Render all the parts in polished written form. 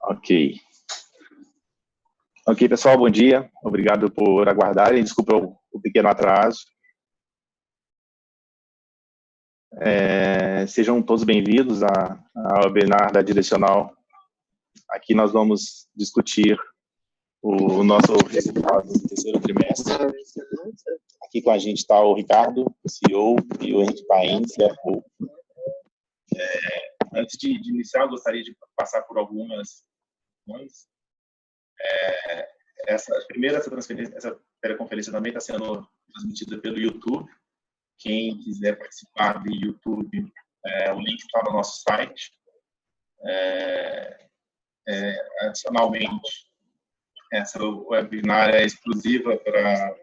Ok. Ok, pessoal, bom dia. Obrigado por aguardarem. Desculpa o pequeno atraso. Sejam todos bem-vindos ao webinar da Direcional. Aqui nós vamos discutir o nosso resultado do terceiro trimestre. Aqui com a gente está o Ricardo, o CEO, e o Henrique Paim, CFO. Antes de iniciar, eu gostaria de passar por algumas questões. Essa teleconferência também está sendo transmitida pelo YouTube. Quem quiser participar do YouTube, o link está no nosso site. Adicionalmente, essa webinar é exclusiva para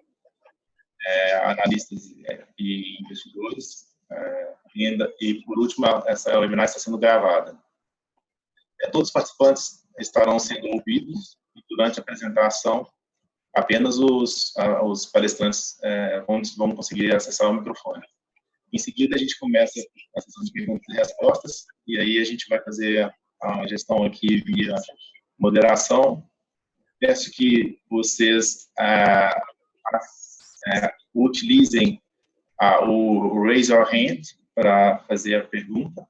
analistas e investidores. E, por último, essa webinar está sendo gravada. Todos os participantes estarão sendo ouvidos e, durante a apresentação, apenas os palestrantes vão conseguir acessar o microfone. Em seguida, a gente começa a sessão de perguntas e respostas, e aí a gente vai fazer a gestão aqui via moderação. Peço que vocês utilizem o Raise Your Hand para fazer a pergunta,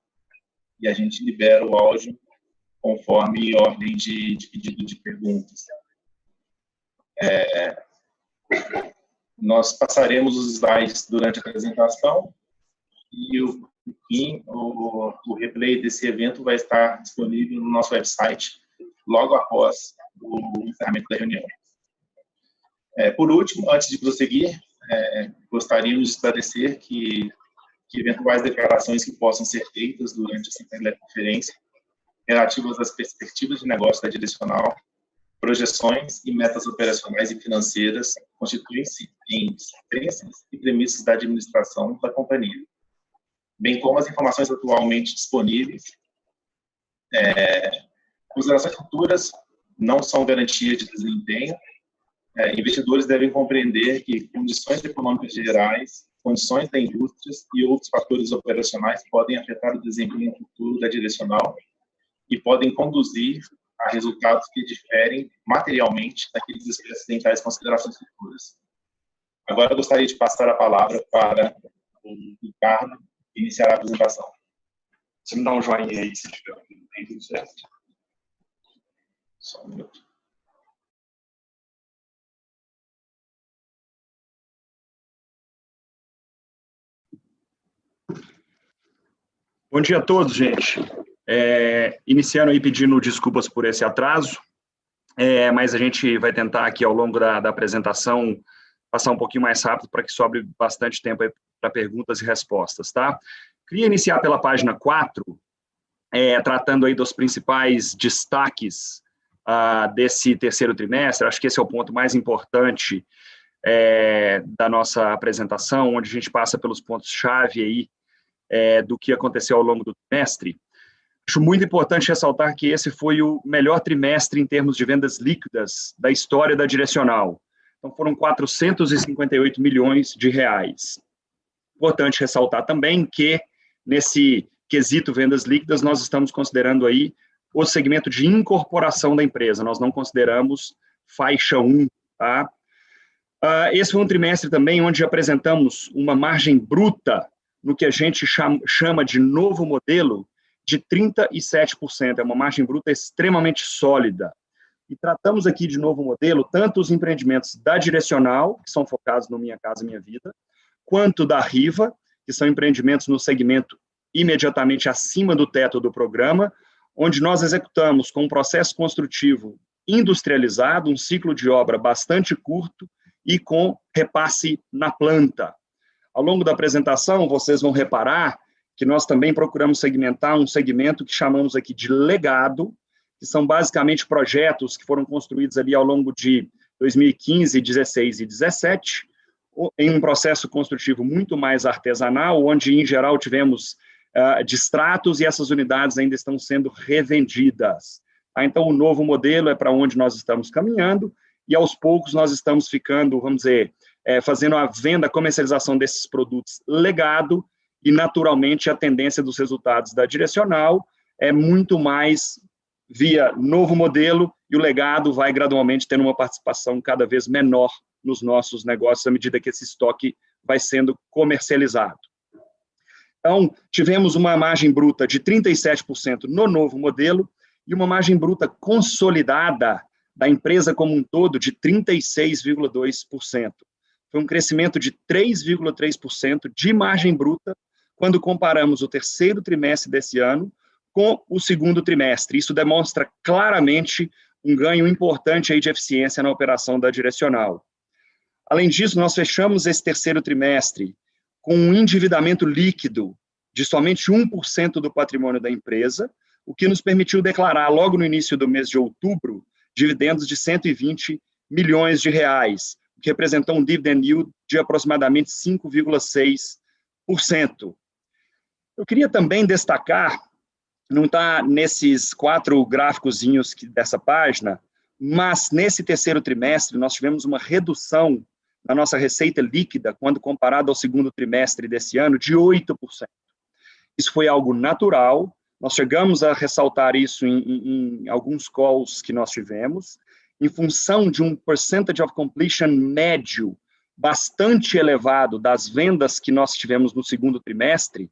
e a gente libera o áudio conforme ordem de pedido de perguntas. Nós passaremos os slides durante a apresentação e o replay desse evento vai estar disponível no nosso website logo após o encerramento da reunião. Por último, antes de prosseguir, gostaríamos de esclarecer que eventuais declarações que possam ser feitas durante essa teleconferência relativas às perspectivas de negócio da Direcional, projeções e metas operacionais e financeiras constituem-se em crenças e premissas da administração da companhia, bem como as informações atualmente disponíveis. Considerações futuras não são garantia de desempenho. Investidores devem compreender que condições econômicas gerais, condições da indústria e outros fatores operacionais podem afetar o desempenho futuro da Direcional e podem conduzir a resultados que diferem materialmente daqueles expressos em tais considerações futuras. Agora, eu gostaria de passar a palavra para o Ricardo iniciar a apresentação. Você me dá um joinha aí, se tiver tudo certo. Só um minuto. Bom dia a todos, gente. Iniciando aí pedindo desculpas por esse atraso, mas a gente vai tentar aqui ao longo da apresentação passar um pouquinho mais rápido para que sobre bastante tempo para perguntas e respostas, tá? Queria iniciar pela página 4, tratando aí dos principais destaques desse terceiro trimestre. Acho que esse é o ponto mais importante da nossa apresentação, onde a gente passa pelos pontos-chave aí do que aconteceu ao longo do trimestre. Acho muito importante ressaltar que esse foi o melhor trimestre em termos de vendas líquidas da história da Direcional. Então, foram 458 milhões de reais. Importante ressaltar também que, nesse quesito vendas líquidas, nós estamos considerando aí o segmento de incorporação da empresa. Nós não consideramos faixa 1, tá? Esse foi um trimestre também onde apresentamos uma margem bruta no que a gente chama de novo modelo, de 37%, é uma margem bruta extremamente sólida. E tratamos aqui de novo modelo, tanto os empreendimentos da Direcional, que são focados no Minha Casa Minha Vida, quanto da Riva, que são empreendimentos no segmento imediatamente acima do teto do programa, onde nós executamos com um processo construtivo industrializado, um ciclo de obra bastante curto e com repasse na planta. Ao longo da apresentação, vocês vão reparar que nós também procuramos segmentar um segmento que chamamos aqui de legado, que são basicamente projetos que foram construídos ali ao longo de 2015, 16 e 17, em um processo construtivo muito mais artesanal, onde, em geral, tivemos distratos e essas unidades ainda estão sendo revendidas. Então, o novo modelo é para onde nós estamos caminhando e, aos poucos, nós estamos ficando, vamos dizer, fazendo a venda, a comercialização desses produtos legado e, naturalmente, a tendência dos resultados da Direcional é muito mais via novo modelo, e o legado vai gradualmente tendo uma participação cada vez menor nos nossos negócios à medida que esse estoque vai sendo comercializado. Então, tivemos uma margem bruta de 37% no novo modelo e uma margem bruta consolidada da empresa como um todo de 36,2%. Foi um crescimento de 3,3% de margem bruta quando comparamos o terceiro trimestre desse ano com o segundo trimestre. Isso demonstra claramente um ganho importante aí de eficiência na operação da Direcional. Além disso, nós fechamos esse terceiro trimestre com um endividamento líquido de somente 1% do patrimônio da empresa, o que nos permitiu declarar, logo no início do mês de outubro, dividendos de 120 milhões de reais, o que representou um dividend yield de aproximadamente 5,6%. Eu queria também destacar, não está nesses 4 gráficozinhos dessa página, mas nesse terceiro trimestre nós tivemos uma redução na nossa receita líquida, quando comparado ao segundo trimestre desse ano, de 8%. Isso foi algo natural, nós chegamos a ressaltar isso em alguns calls que nós tivemos, em função de um percentage of completion médio bastante elevado das vendas que nós tivemos no segundo trimestre.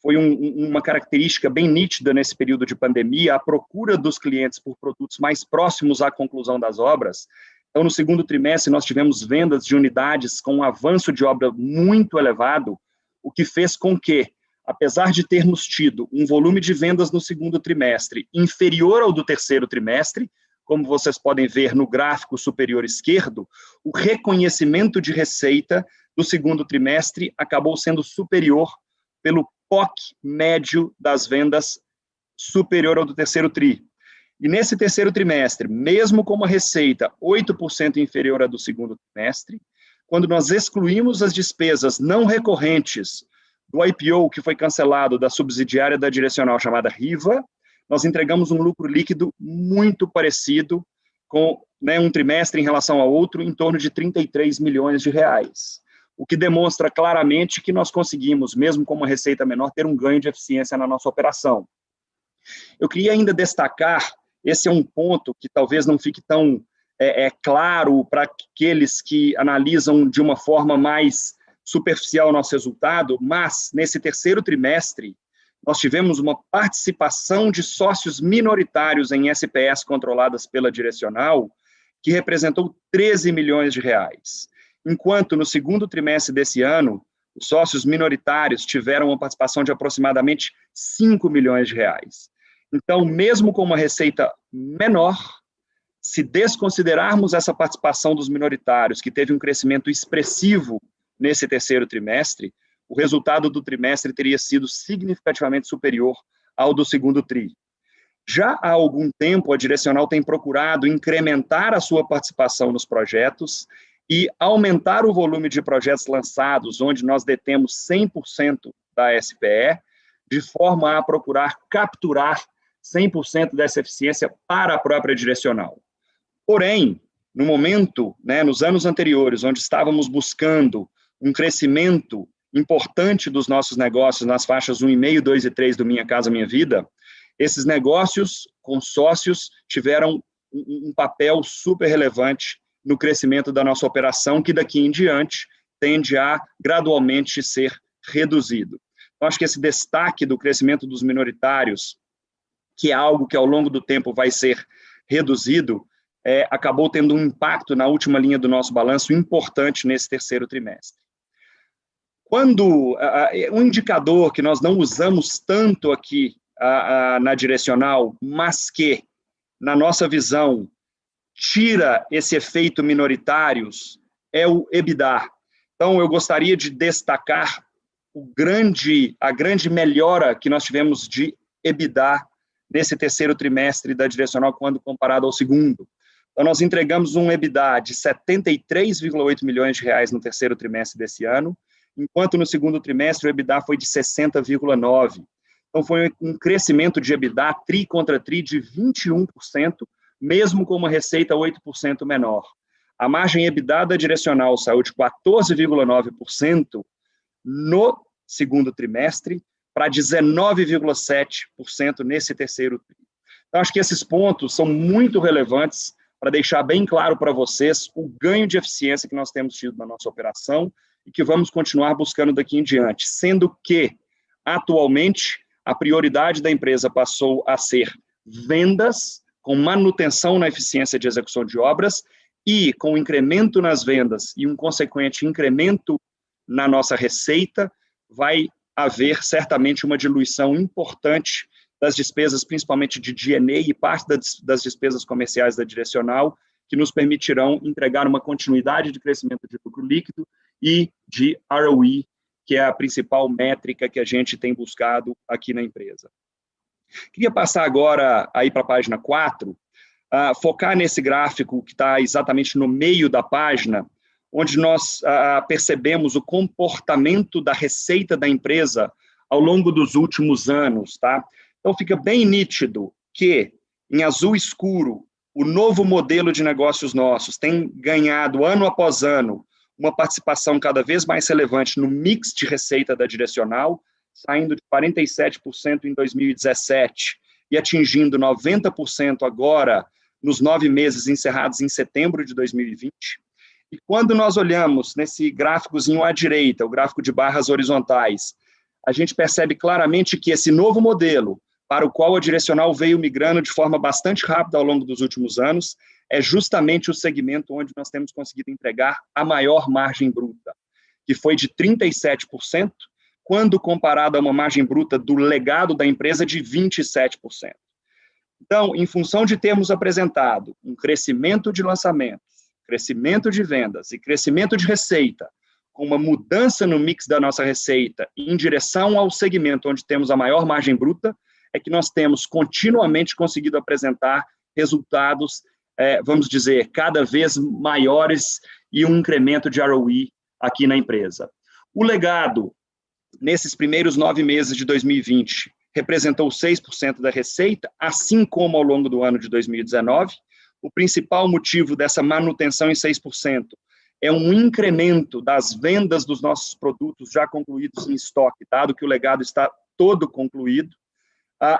Foi uma característica bem nítida nesse período de pandemia, a procura dos clientes por produtos mais próximos à conclusão das obras. Então, no segundo trimestre, nós tivemos vendas de unidades com um avanço de obra muito elevado, o que fez com que, apesar de termos tido um volume de vendas no segundo trimestre inferior ao do terceiro trimestre, como vocês podem ver no gráfico superior esquerdo, o reconhecimento de receita do segundo trimestre acabou sendo superior pelo POC médio das vendas superior ao do terceiro tri. E nesse terceiro trimestre, mesmo com uma receita 8% inferior à do segundo trimestre, quando nós excluímos as despesas não recorrentes do IPO que foi cancelado da subsidiária da Direcional chamada Riva, nós entregamos um lucro líquido muito parecido com um trimestre em relação ao outro, em torno de 33 milhões de reais. O que demonstra claramente que nós conseguimos, mesmo com uma receita menor, ter um ganho de eficiência na nossa operação. Eu queria ainda destacar, esse é um ponto que talvez não fique tão claro para aqueles que analisam de uma forma mais superficial o nosso resultado, mas nesse terceiro trimestre, nós tivemos uma participação de sócios minoritários em SPS controladas pela Direcional, que representou 13 milhões de reais. Enquanto no segundo trimestre desse ano, os sócios minoritários tiveram uma participação de aproximadamente 5 milhões de reais. Então, mesmo com uma receita menor, se desconsiderarmos essa participação dos minoritários, que teve um crescimento expressivo nesse terceiro trimestre, o resultado do trimestre teria sido significativamente superior ao do segundo tri. Já há algum tempo, a Direcional tem procurado incrementar a sua participação nos projetos e aumentar o volume de projetos lançados, onde nós detemos 100% da SPE, de forma a procurar capturar 100% dessa eficiência para a própria Direcional. Porém, no momento, nos anos anteriores, onde estávamos buscando um crescimento importante dos nossos negócios nas faixas 1,5, 2 e 3 do Minha Casa Minha Vida, esses negócios com sócios tiveram um papel super relevante no crescimento da nossa operação, que daqui em diante tende a gradualmente ser reduzido. Eu acho que esse destaque do crescimento dos minoritários, que é algo que ao longo do tempo vai ser reduzido, acabou tendo um impacto na última linha do nosso balanço importante nesse terceiro trimestre. Quando um indicador que nós não usamos tanto aqui na Direcional, mas que, na nossa visão, tira esse efeito minoritários, é o EBITDA. Então, eu gostaria de destacar a grande melhora que nós tivemos de EBITDA nesse terceiro trimestre da Direcional, quando comparado ao segundo. Então, nós entregamos um EBITDA de 73,8 milhões de reais no terceiro trimestre desse ano, enquanto no segundo trimestre o EBITDA foi de 60,9. Então, foi um crescimento de EBITDA tri contra tri de 21%, mesmo com uma receita 8% menor. A margem EBITDA da Direcional saiu de 14,9% no segundo trimestre para 19,7% nesse terceiro tri. Então, acho que esses pontos são muito relevantes para deixar bem claro para vocês o ganho de eficiência que nós temos tido na nossa operação e que vamos continuar buscando daqui em diante, sendo que, atualmente, a prioridade da empresa passou a ser vendas, com manutenção na eficiência de execução de obras e com incremento nas vendas e um consequente incremento na nossa receita, vai haver certamente uma diluição importante das despesas, principalmente de G&A e parte das despesas comerciais da direcional, que nos permitirão entregar uma continuidade de crescimento de lucro líquido e de ROE, que é a principal métrica que a gente tem buscado aqui na empresa. Queria passar agora aí para a página 4, focar nesse gráfico que está exatamente no meio da página, onde nós percebemos o comportamento da receita da empresa ao longo dos últimos anos, tá? Então, fica bem nítido que, em azul escuro, o novo modelo de negócios nossos tem ganhado, ano após ano, uma participação cada vez mais relevante no mix de receita da direcional, saindo de 47% em 2017 e atingindo 90% agora, nos 9 meses encerrados em setembro de 2020. E quando nós olhamos nesse gráficozinho à direita, o gráfico de barras horizontais, a gente percebe claramente que esse novo modelo, para o qual a direcional veio migrando de forma bastante rápida ao longo dos últimos anos, é justamente o segmento onde nós temos conseguido entregar a maior margem bruta, que foi de 37%, quando comparado a uma margem bruta do legado da empresa de 27%. Então, em função de termos apresentado um crescimento de lançamentos, crescimento de vendas e crescimento de receita, com uma mudança no mix da nossa receita em direção ao segmento onde temos a maior margem bruta, é que nós temos continuamente conseguido apresentar resultados, vamos dizer, cada vez maiores e um incremento de ROE aqui na empresa. O legado, nesses primeiros 9 meses de 2020, representou 6% da receita, assim como ao longo do ano de 2019. O principal motivo dessa manutenção em 6% é um incremento das vendas dos nossos produtos já concluídos em estoque, dado que o legado está todo concluído,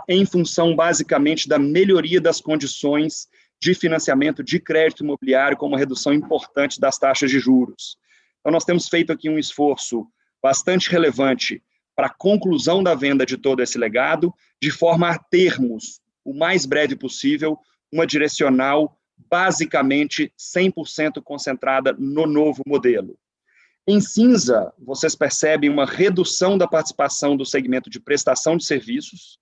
em função, basicamente, da melhoria das condições de financiamento de crédito imobiliário, com uma redução importante das taxas de juros. Então, nós temos feito aqui um esforço bastante relevante para a conclusão da venda de todo esse legado, de forma a termos, o mais breve possível, uma direcional basicamente 100% concentrada no novo modelo. Em cinza, vocês percebem uma redução da participação do segmento de prestação de serviços,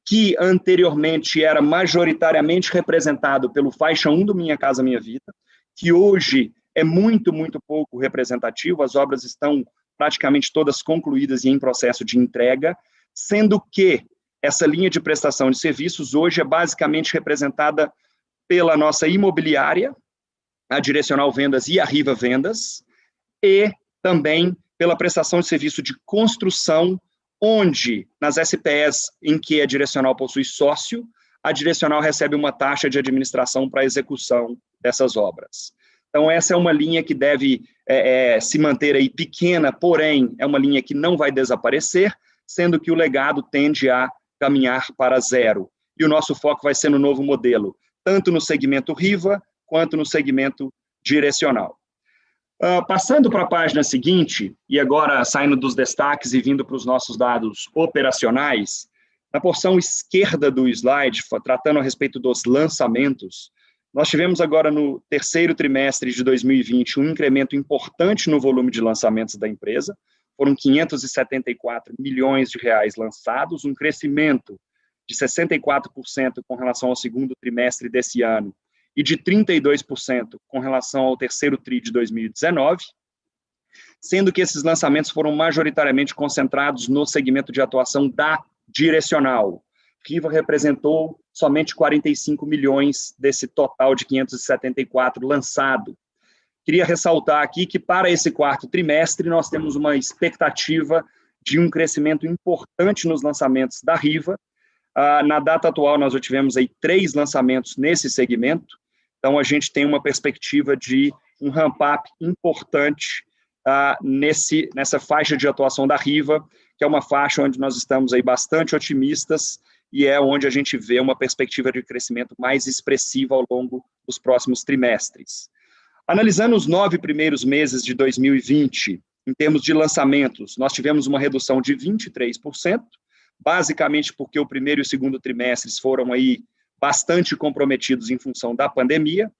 que anteriormente era majoritariamente representado pelo faixa 1 do Minha Casa Minha Vida, que hoje é muito, muito pouco representativo, as obras estão praticamente todas concluídas e em processo de entrega, sendo que essa linha de prestação de serviços hoje é basicamente representada pela nossa imobiliária, a Direcional Vendas e a Riva Vendas, e também pela prestação de serviço de construção, onde, nas SPEs em que a Direcional possui sócio, a Direcional recebe uma taxa de administração para a execução dessas obras. Então, essa é uma linha que deve se manter aí pequena, porém, é uma linha que não vai desaparecer, sendo que o legado tende a caminhar para zero. E o nosso foco vai ser no novo modelo, tanto no segmento Riva, quanto no segmento Direcional. Passando para a página seguinte, e agora saindo dos destaques e vindo para os nossos dados operacionais, na porção esquerda do slide, tratando a respeito dos lançamentos, nós tivemos agora no terceiro trimestre de 2020 um incremento importante no volume de lançamentos da empresa, foram 574 milhões de reais lançados, um crescimento de 64% com relação ao segundo trimestre desse ano, e de 32% com relação ao terceiro TRI de 2019, sendo que esses lançamentos foram majoritariamente concentrados no segmento de atuação da Direcional. Riva representou somente 45 milhões desse total de 574 lançado. Queria ressaltar aqui que para esse quarto trimestre nós temos uma expectativa de um crescimento importante nos lançamentos da Riva. Na data atual nós já tivemos aí 3 lançamentos nesse segmento, então a gente tem uma perspectiva de um ramp-up importante nessa faixa de atuação da Riva, que é uma faixa onde nós estamos aí bastante otimistas e é onde a gente vê uma perspectiva de crescimento mais expressiva ao longo dos próximos trimestres. Analisando os 9 primeiros meses de 2020, em termos de lançamentos, nós tivemos uma redução de 23%, basicamente porque o primeiro e o segundo trimestres foram aí bastante comprometidos em função da pandemia.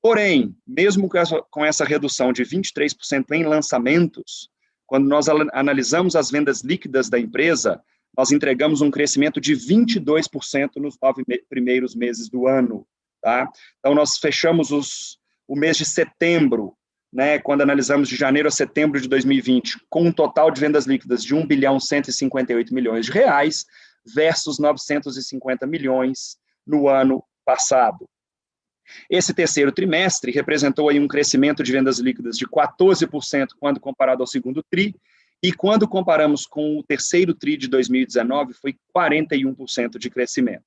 Porém, mesmo com essa redução de 23% em lançamentos, quando nós analisamos as vendas líquidas da empresa, nós entregamos um crescimento de 22% nos 9 primeiros meses do ano. Tá? Então, nós fechamos o mês de setembro, né, quando analisamos de janeiro a setembro de 2020, com um total de vendas líquidas de 1.158 bilhões de reais, versus 950 milhões no ano passado. Esse terceiro trimestre representou aí um crescimento de vendas líquidas de 14% quando comparado ao segundo TRI, e quando comparamos com o terceiro TRI de 2019, foi 41% de crescimento.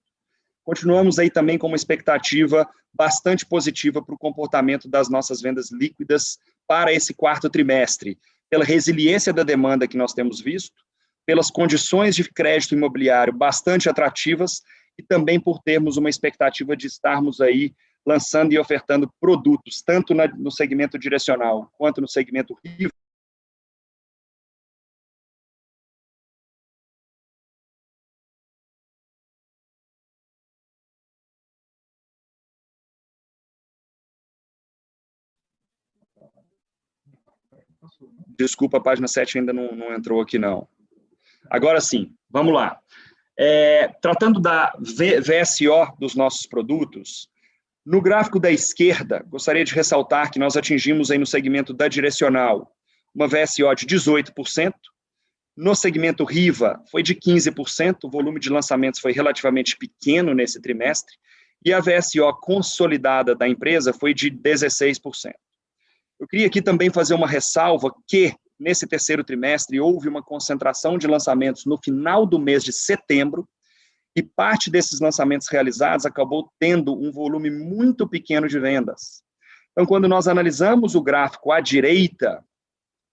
Continuamos aí também com uma expectativa bastante positiva para o comportamento das nossas vendas líquidas para esse quarto trimestre, pela resiliência da demanda que nós temos visto, pelas condições de crédito imobiliário bastante atrativas e também por termos uma expectativa de estarmos aí lançando e ofertando produtos, tanto no segmento direcional quanto no segmento RIVA. Desculpa, a página 7 ainda não entrou aqui, não. Agora sim, vamos lá. Tratando da VSO dos nossos produtos, no gráfico da esquerda, gostaria de ressaltar que nós atingimos aí no segmento da direcional uma VSO de 18%, no segmento RIVA foi de 15%, o volume de lançamentos foi relativamente pequeno nesse trimestre, e a VSO consolidada da empresa foi de 16%. Eu queria aqui também fazer uma ressalva que, nesse terceiro trimestre, houve uma concentração de lançamentos no final do mês de setembro, e parte desses lançamentos realizados acabou tendo um volume muito pequeno de vendas. Então, quando nós analisamos o gráfico à direita,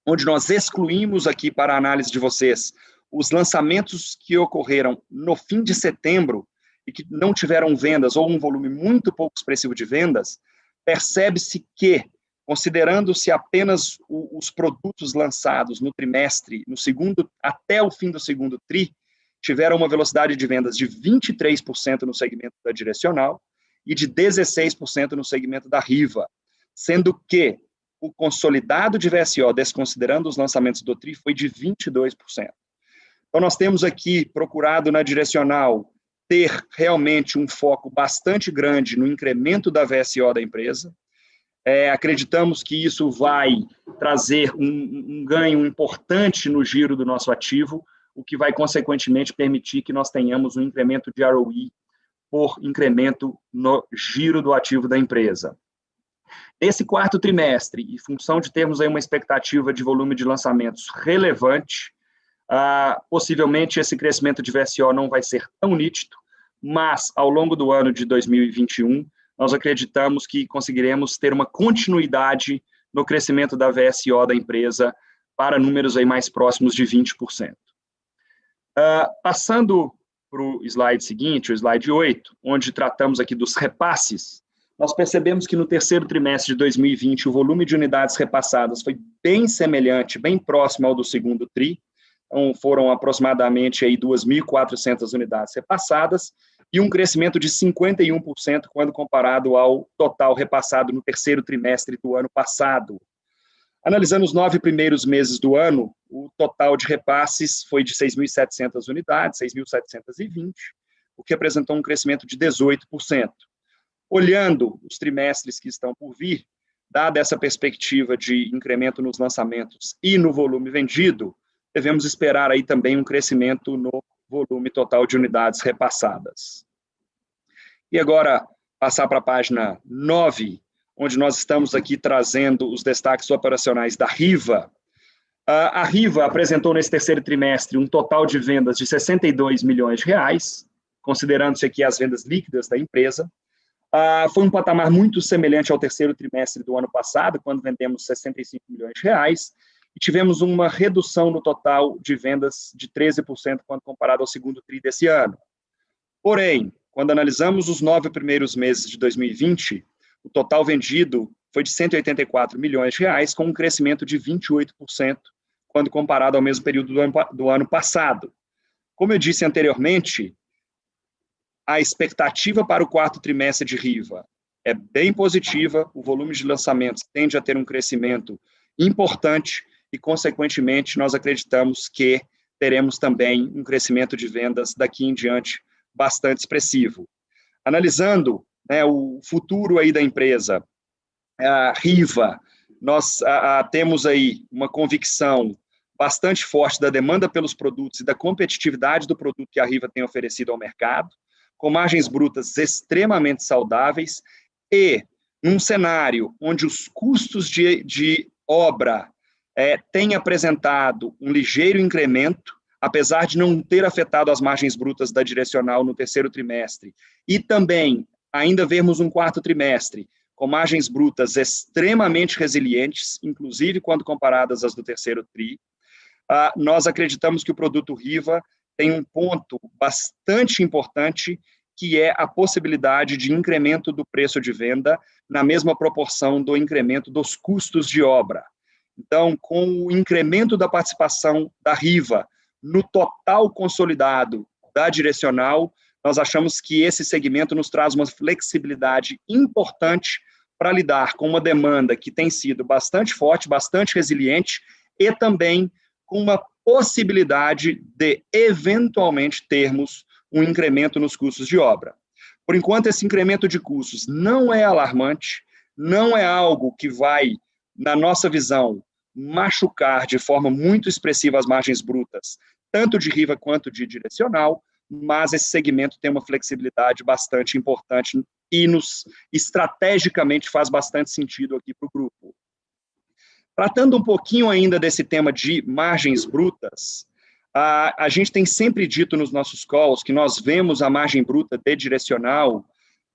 onde nós excluímos aqui para a análise de vocês os lançamentos que ocorreram no fim de setembro e que não tiveram vendas ou um volume muito pouco expressivo de vendas, percebe-se que, considerando-se apenas os produtos lançados no trimestre, até o fim do segundo TRI, tiveram uma velocidade de vendas de 23% no segmento da direcional e de 16% no segmento da RIVA, sendo que o consolidado de VSO, desconsiderando os lançamentos do TRI, foi de 22%. Então, nós temos aqui procurado na direcional ter realmente um foco bastante grande no incremento da VSO da empresa. Acreditamos que isso vai trazer um ganho importante no giro do nosso ativo, o que vai, consequentemente, permitir que nós tenhamos um incremento de ROI por incremento no giro do ativo da empresa. Nesse quarto trimestre, em função de termos aí uma expectativa de volume de lançamentos relevante, possivelmente esse crescimento de VSO não vai ser tão nítido, mas, ao longo do ano de 2021, nós acreditamos que conseguiremos ter uma continuidade no crescimento da VSO da empresa para números aí mais próximos de 20%. Passando para o slide seguinte, o slide 8, onde tratamos aqui dos repasses, nós percebemos que no terceiro trimestre de 2020 o volume de unidades repassadas foi bem semelhante, bem próximo ao do segundo TRI, então foram aproximadamente aí 2.400 unidades repassadas e um crescimento de 51% quando comparado ao total repassado no terceiro trimestre do ano passado. Analisando os 9 primeiros meses do ano, o total de repasses foi de 6.700 unidades, 6.720, o que representou um crescimento de 18%. Olhando os trimestres que estão por vir, dada essa perspectiva de incremento nos lançamentos e no volume vendido, devemos esperar aí também um crescimento no volume total de unidades repassadas. E agora, passar para a página 9, onde nós estamos aqui trazendo os destaques operacionais da RIVA. A RIVA apresentou nesse terceiro trimestre um total de vendas de 62 milhões de reais, considerando-se aqui as vendas líquidas da empresa. Foi um patamar muito semelhante ao terceiro trimestre do ano passado, quando vendemos 65 milhões de reais, e tivemos uma redução no total de vendas de 13% quando comparado ao segundo TRI desse ano. Porém, quando analisamos os 9 primeiros meses de 2020, o total vendido foi de 184 milhões de reais, com um crescimento de 28%, quando comparado ao mesmo período do ano passado. Como eu disse anteriormente, a expectativa para o quarto trimestre de Riva é bem positiva, o volume de lançamentos tende a ter um crescimento importante e, consequentemente, nós acreditamos que teremos também um crescimento de vendas daqui em diante bastante expressivo. Analisando, né, o futuro aí da empresa, a Riva, nós temos aí uma convicção bastante forte da demanda pelos produtos e da competitividade do produto que a Riva tem oferecido ao mercado, com margens brutas extremamente saudáveis e num cenário onde os custos de obra têm apresentado um ligeiro incremento, apesar de não ter afetado as margens brutas da Direcional no terceiro trimestre, e também ainda vermos um quarto trimestre com margens brutas extremamente resilientes, inclusive quando comparadas às do terceiro tri, nós acreditamos que o produto Riva tem um ponto bastante importante, que é a possibilidade de incremento do preço de venda na mesma proporção do incremento dos custos de obra. Então, com o incremento da participação da Riva no total consolidado da Direcional, nós achamos que esse segmento nos traz uma flexibilidade importante para lidar com uma demanda que tem sido bastante forte, bastante resiliente, e também com uma possibilidade de, eventualmente, termos um incremento nos custos de obra. Por enquanto, esse incremento de custos não é alarmante, não é algo que vai, na nossa visão, machucar de forma muito expressiva as margens brutas, tanto de Riva quanto de Direcional, mas esse segmento tem uma flexibilidade bastante importante e estrategicamente faz bastante sentido aqui para o grupo. Tratando um pouquinho ainda desse tema de margens brutas, a gente tem sempre dito nos nossos calls que nós vemos a margem bruta de Direcional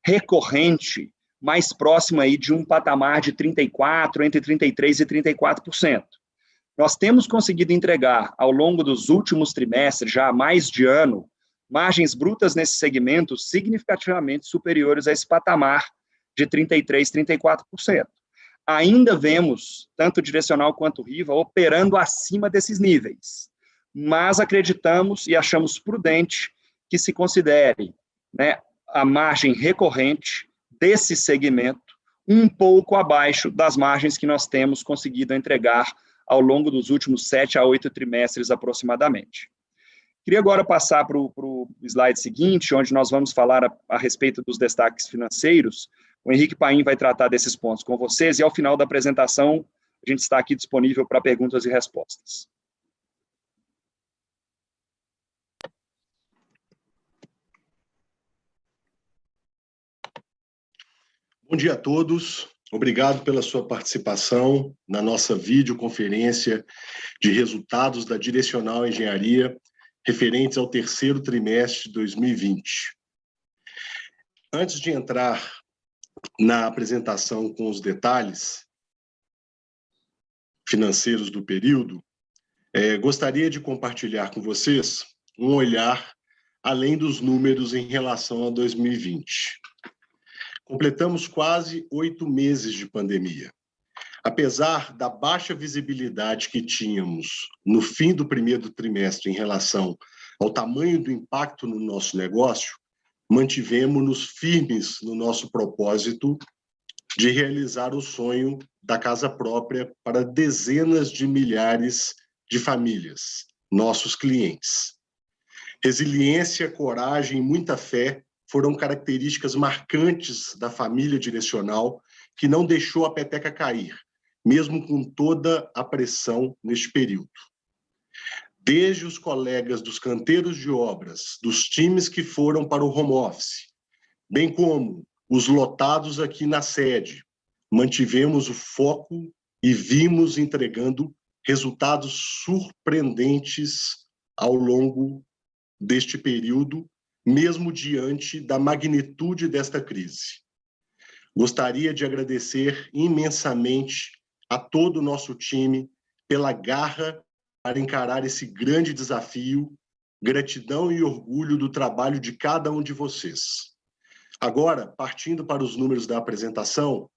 recorrente mais próxima aí de um patamar de 34%, entre 33% e 34%. Nós temos conseguido entregar, ao longo dos últimos trimestres, já há mais de ano, margens brutas nesse segmento significativamente superiores a esse patamar de 33%, 34%. Ainda vemos, tanto Direcional quanto Riva, operando acima desses níveis, mas acreditamos e achamos prudente que se considere, né, a margem recorrente desse segmento um pouco abaixo das margens que nós temos conseguido entregar ao longo dos últimos 7 a 8 trimestres aproximadamente. Queria agora passar para o slide seguinte, onde nós vamos falar a respeito dos destaques financeiros. O Henrique Paim vai tratar desses pontos com vocês, e ao final da apresentação, a gente está aqui disponível para perguntas e respostas. Bom dia a todos. Obrigado pela sua participação na nossa videoconferência de resultados da Direcional Engenharia referentes ao terceiro trimestre de 2020. Antes de entrar na apresentação com os detalhes financeiros do período, gostaria de compartilhar com vocês um olhar além dos números em relação a 2020. Completamos quase 8 meses de pandemia. Apesar da baixa visibilidade que tínhamos no fim do primeiro trimestre em relação ao tamanho do impacto no nosso negócio, mantivemos-nos firmes no nosso propósito de realizar o sonho da casa própria para dezenas de milhares de famílias, nossos clientes. Resiliência, coragem e muita fé foram características marcantes da família Direcional, que não deixou a peteca cair, mesmo com toda a pressão neste período. Desde os colegas dos canteiros de obras, dos times que foram para o home office, bem como os lotados aqui na sede, mantivemos o foco e vimos entregando resultados surpreendentes ao longo deste período, mesmo diante da magnitude desta crise. Gostaria de agradecer imensamente a todo o nosso time pela garra para encarar esse grande desafio, Gratidão e orgulho do trabalho de cada um de vocês. Agora, partindo para os números da apresentação,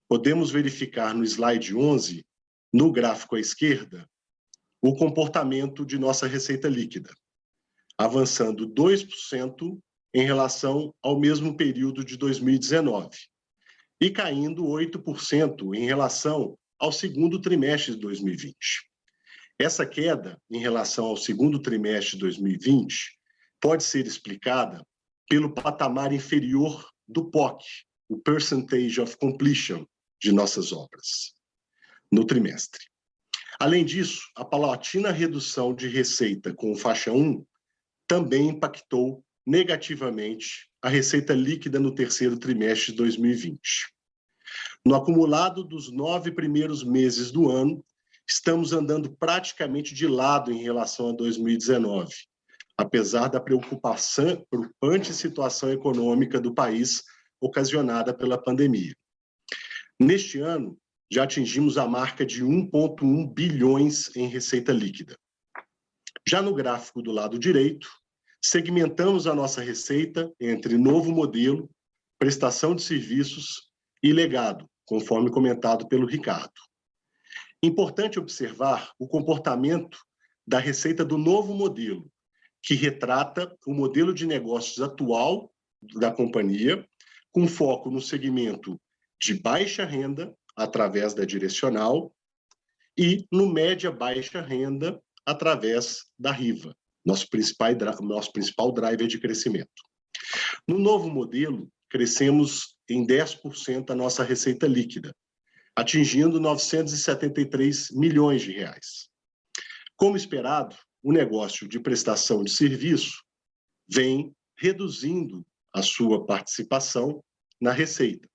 podemos verificar no slide 11, no gráfico à esquerda, o comportamento de nossa receita líquida, avançando 2% em relação ao mesmo período de 2019 e caindo 8% em relação ao segundo trimestre de 2020. Essa queda em relação ao segundo trimestre de 2020 pode ser explicada pelo patamar inferior do POC, o Percentage of Completion, de nossas obras, no trimestre. Além disso, a paulatina redução de receita com faixa 1 também impactou negativamente a receita líquida no terceiro trimestre de 2020. No acumulado dos 9 primeiros meses do ano, estamos andando praticamente de lado em relação a 2019, apesar da preocupante situação econômica do país ocasionada pela pandemia. Neste ano, já atingimos a marca de 1,1 bilhões em receita líquida. Já no gráfico do lado direito, segmentamos a nossa receita entre novo modelo, prestação de serviços e legado, conforme comentado pelo Ricardo. Importante observar o comportamento da receita do novo modelo, que retrata o modelo de negócios atual da companhia, com foco no segmento de baixa renda, através da direcional, e no média-baixa renda, através da Riva, nosso principal driver de crescimento. No novo modelo, crescemos em 10% a nossa receita líquida, atingindo 973 milhões de reais. Como esperado, o negócio de prestação de serviço vem reduzindo a sua participação na receita.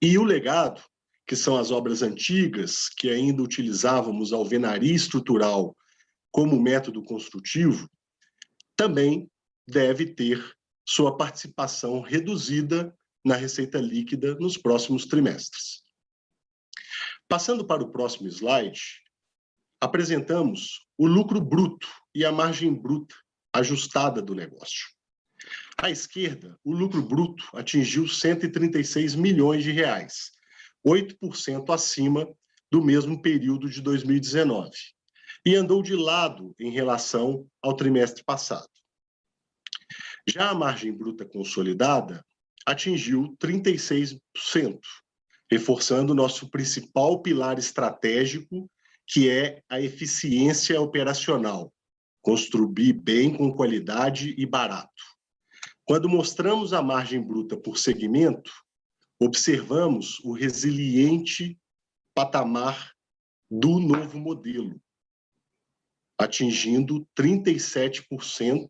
E o legado, que são as obras antigas, que ainda utilizávamos a alvenaria estrutural como método construtivo, também deve ter sua participação reduzida na receita líquida nos próximos trimestres. Passando para o próximo slide, apresentamos o lucro bruto e a margem bruta ajustada do negócio. À esquerda, o lucro bruto atingiu 136 milhões de reais, 8% acima do mesmo período de 2019, e andou de lado em relação ao trimestre passado. Já a margem bruta consolidada atingiu 36%, reforçando nosso principal pilar estratégico, que é a eficiência operacional, construir bem com qualidade e barato. Quando mostramos a margem bruta por segmento, observamos o resiliente patamar do novo modelo, atingindo 37%,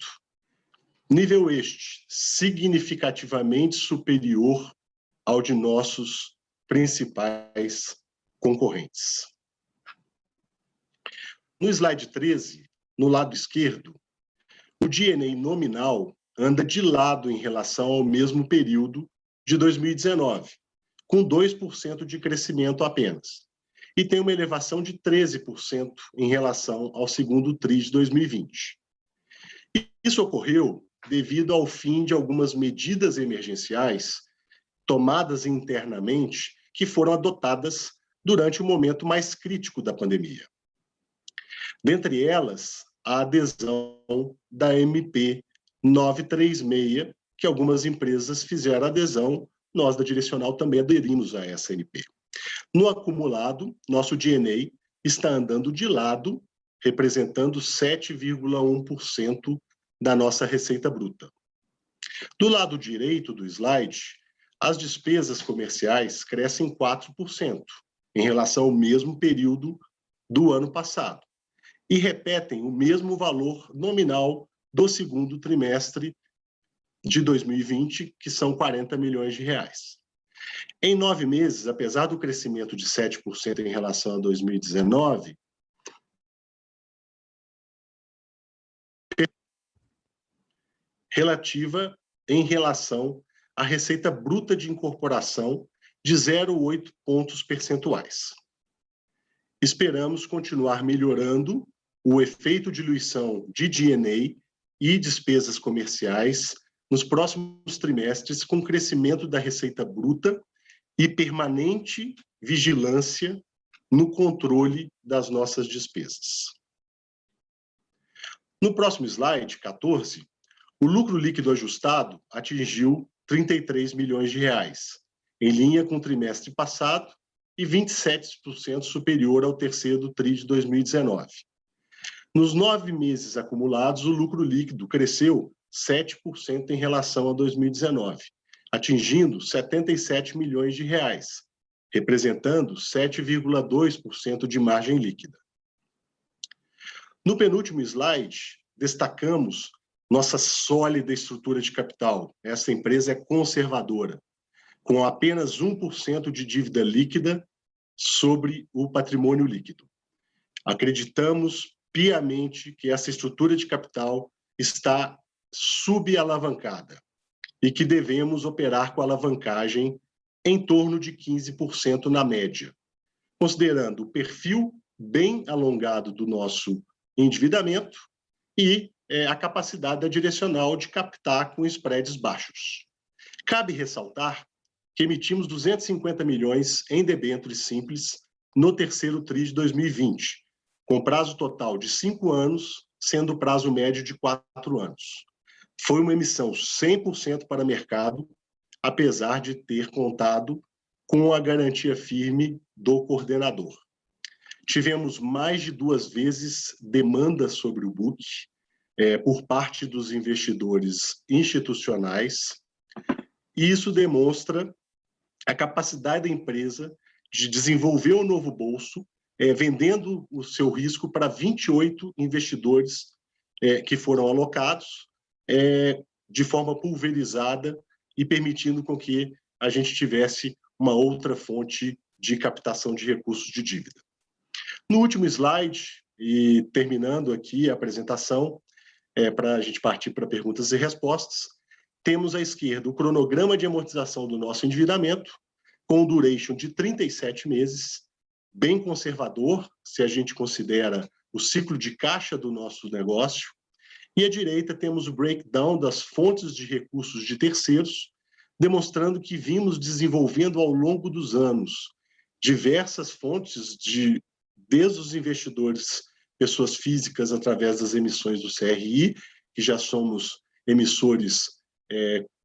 nível este significativamente superior ao de nossos principais concorrentes. No slide 13, no lado esquerdo, o D&A nominal anda de lado em relação ao mesmo período de 2019, com 2% de crescimento apenas, e tem uma elevação de 13% em relação ao segundo TRI de 2020. Isso ocorreu devido ao fim de algumas medidas emergenciais tomadas internamente que foram adotadas durante o momento mais crítico da pandemia. Dentre elas, a adesão da MP 936, que algumas empresas fizeram adesão, nós da Direcional também aderimos a essa MP. No acumulado, nosso D&A está andando de lado, representando 7,1% da nossa receita bruta. Do lado direito do slide, as despesas comerciais crescem 4% em relação ao mesmo período do ano passado e repetem o mesmo valor nominal do segundo trimestre de 2020, que são 40 milhões de reais. Em 9 meses, apesar do crescimento de 7% em relação a 2019, relativa em relação à receita bruta de incorporação de 0,8 pontos percentuais. Esperamos continuar melhorando o efeito de diluição de D&A e despesas comerciais nos próximos trimestres, com crescimento da receita bruta e permanente vigilância no controle das nossas despesas. No próximo slide, 14, o lucro líquido ajustado atingiu 33 milhões de reais, em linha com o trimestre passado e 27% superior ao terceiro TRI de 2019. Nos 9 meses acumulados, o lucro líquido cresceu 7% em relação a 2019, atingindo 77 milhões de reais, representando 7,2% de margem líquida. No penúltimo slide, destacamos nossa sólida estrutura de capital. Essa empresa é conservadora, com apenas 1% de dívida líquida sobre o patrimônio líquido. Acreditamos piamente que essa estrutura de capital está subalavancada e que devemos operar com alavancagem em torno de 15% na média, considerando o perfil bem alongado do nosso endividamento e a capacidade direcional de captar com spreads baixos. Cabe ressaltar que emitimos 250 milhões em debêntures simples no terceiro TRI de 2020, com prazo total de 5 anos, sendo o prazo médio de 4 anos. Foi uma emissão 100% para mercado, apesar de ter contado com a garantia firme do coordenador. Tivemos mais de 2 vezes demanda sobre o book por parte dos investidores institucionais, e isso demonstra a capacidade da empresa de desenvolver um novo bolso, vendendo o seu risco para 28 investidores que foram alocados de forma pulverizada e permitindo com que a gente tivesse uma outra fonte de captação de recursos de dívida. No último slide, e terminando aqui a apresentação, para a gente partir para perguntas e respostas, temos à esquerda o cronograma de amortização do nosso endividamento, com duration de 37 meses, bem conservador, se a gente considera o ciclo de caixa do nosso negócio. E à direita temos o breakdown das fontes de recursos de terceiros, demonstrando que vimos desenvolvendo ao longo dos anos diversas fontes desde os investidores, pessoas físicas, através das emissões do CRI, que já somos emissores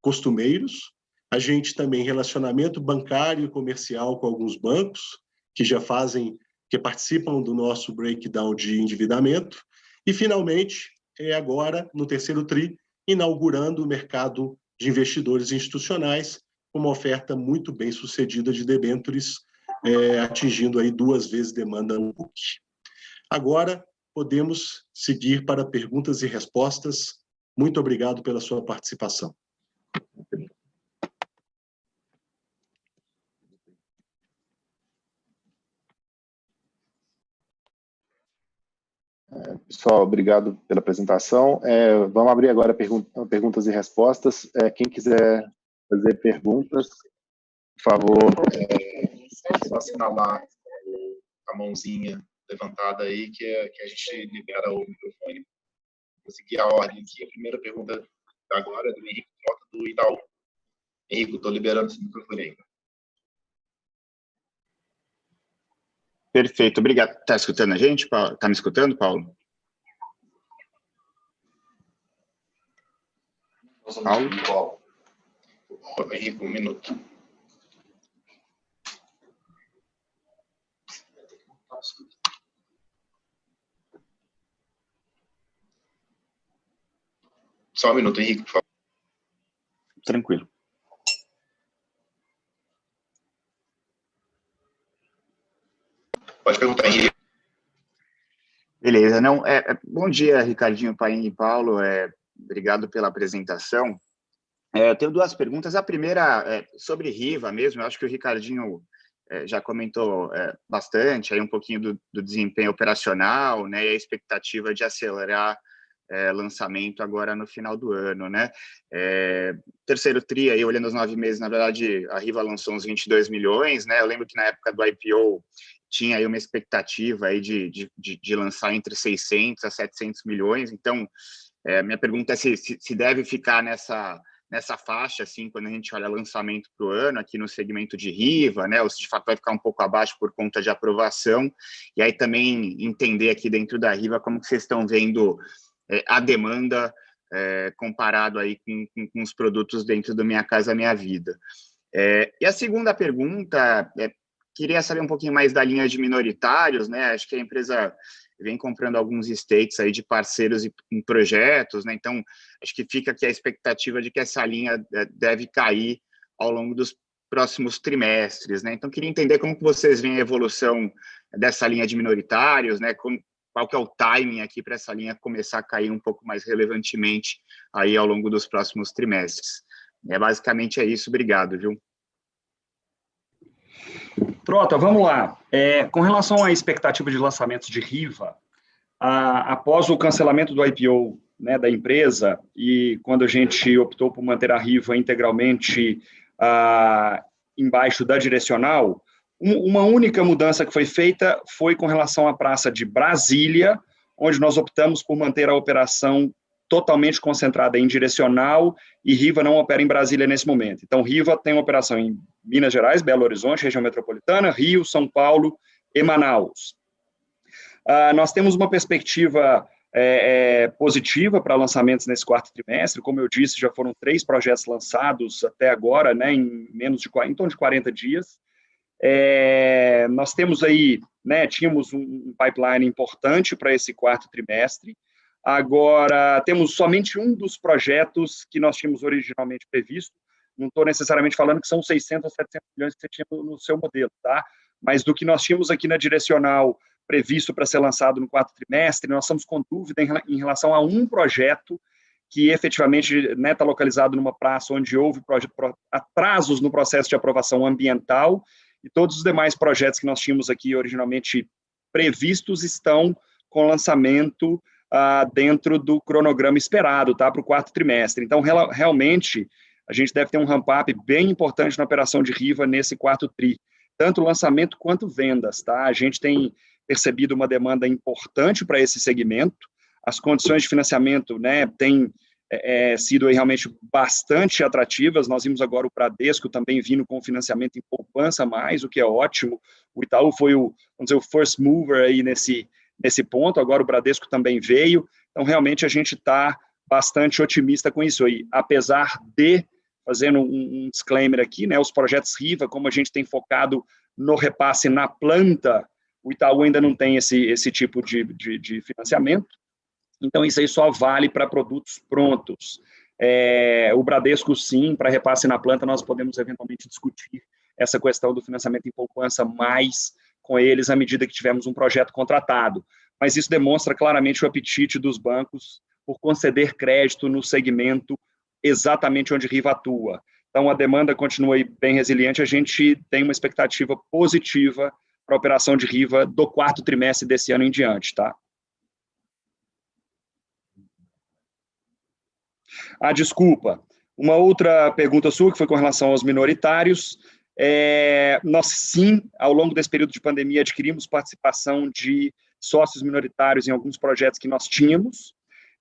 costumeiros. A gente também relacionamento bancário e comercial com alguns bancos, que participam do nosso breakdown de endividamento. E, finalmente, agora, no terceiro TRI, inaugurando o mercado de investidores institucionais, com uma oferta muito bem sucedida de debêntures, atingindo aí 2 vezes demanda no book. Agora, podemos seguir para perguntas e respostas. Muito obrigado pela sua participação. Pessoal, obrigado pela apresentação. Vamos abrir agora perguntas e respostas. Quem quiser fazer perguntas, por favor, só assinalar a mãozinha levantada aí, que a gente libera o microfone. Vou seguir a ordem aqui. A primeira pergunta agora é do Henrique Trota, do Itaú. Henrique, estou liberando esse microfone aí. Perfeito, obrigado. Está escutando a gente, Paulo? Está me escutando, Paulo? Paulo? Henrique, 1 minuto. Só 1 minuto, Henrique, por favor. Tranquilo. Pode perguntar, Henrique. Beleza. Bom dia, Ricardinho, Paim e Paulo. Obrigado pela apresentação. Eu tenho 2 perguntas. A primeira é sobre Riva mesmo. Eu acho que o Ricardinho já comentou bastante, aí um pouquinho do desempenho operacional, né, e a expectativa de acelerar lançamento agora no final do ano, né? Terceiro TRI, aí, olhando os 9 meses, na verdade, a Riva lançou uns 22 milhões, né? Eu lembro que na época do IPO tinha aí uma expectativa aí de lançar entre 600 a 700 milhões, então Minha pergunta é se deve ficar nessa faixa, assim, quando a gente olha lançamento para o ano, aqui no segmento de Riva, né, ou se de fato vai ficar um pouco abaixo por conta de aprovação, e aí também entender aqui dentro da Riva como que vocês estão vendo a demanda comparado aí com os produtos dentro do Minha Casa Minha Vida. E a segunda pergunta, queria saber um pouquinho mais da linha de minoritários, né, acho que a empresa vem comprando alguns stakes aí de parceiros em projetos, né? Então, acho que fica aqui a expectativa de que essa linha deve cair ao longo dos próximos trimestres, né? Então, queria entender como que vocês veem a evolução dessa linha de minoritários, né? Qual que é o timing aqui para essa linha começar a cair um pouco mais relevantemente aí ao longo dos próximos trimestres. Basicamente é isso, obrigado, viu? Trota, vamos lá. Com relação à expectativa de lançamentos de Riva, após o cancelamento do IPO, né, da empresa, e quando a gente optou por manter a Riva integralmente embaixo da Direcional, uma única mudança que foi feita foi com relação à praça de Brasília, onde nós optamos por manter a operação totalmente concentrada em Direcional, e Riva não opera em Brasília nesse momento. Então, Riva tem uma operação em Minas Gerais, Belo Horizonte, região metropolitana, Rio, São Paulo e Manaus. Nós temos uma perspectiva positiva para lançamentos nesse quarto trimestre. Como eu disse, já foram 3 projetos lançados até agora, né, em torno de 40 dias. Nós temos aí, né, tínhamos um pipeline importante para esse quarto trimestre. Agora, temos somente um dos projetos que nós tínhamos originalmente previsto. Não estou necessariamente falando que são 600 ou 700 milhões que você tinha no seu modelo, tá? Mas do que nós tínhamos aqui na Direcional previsto para ser lançado no quarto trimestre, nós estamos com dúvida em relação a um projeto que efetivamente está localizado numa praça onde houve atrasos no processo de aprovação ambiental, e todos os demais projetos que nós tínhamos aqui originalmente previstos estão com lançamento dentro do cronograma esperado, tá, para o quarto trimestre. Então, realmente, a gente deve ter um ramp-up bem importante na operação de Riva nesse quarto tri, tanto lançamento quanto vendas, tá? A gente tem percebido uma demanda importante para esse segmento, as condições de financiamento, né, têm sido aí realmente bastante atrativas. Nós vimos agora o Bradesco também vindo com financiamento em poupança mais, o que é ótimo. O Itaú foi o first mover aí nesse ponto, agora o Bradesco também veio, então realmente a gente está bastante otimista com isso aí, apesar de, fazendo um disclaimer aqui, né, os projetos Riva, como a gente tem focado no repasse na planta, o Itaú ainda não tem esse tipo de financiamento, então isso aí só vale para produtos prontos. O Bradesco, sim, para repasse na planta, nós podemos eventualmente discutir essa questão do financiamento em poupança mais com eles à medida que tivermos um projeto contratado. Mas isso demonstra claramente o apetite dos bancos por conceder crédito no segmento exatamente onde Riva atua. Então, a demanda continua aí bem resiliente, a gente tem uma expectativa positiva para a operação de Riva do quarto trimestre desse ano em diante, tá? Desculpa. Uma outra pergunta sua, que foi com relação aos minoritários. Nós, sim, ao longo desse período de pandemia, adquirimos participação de sócios minoritários em alguns projetos que nós tínhamos.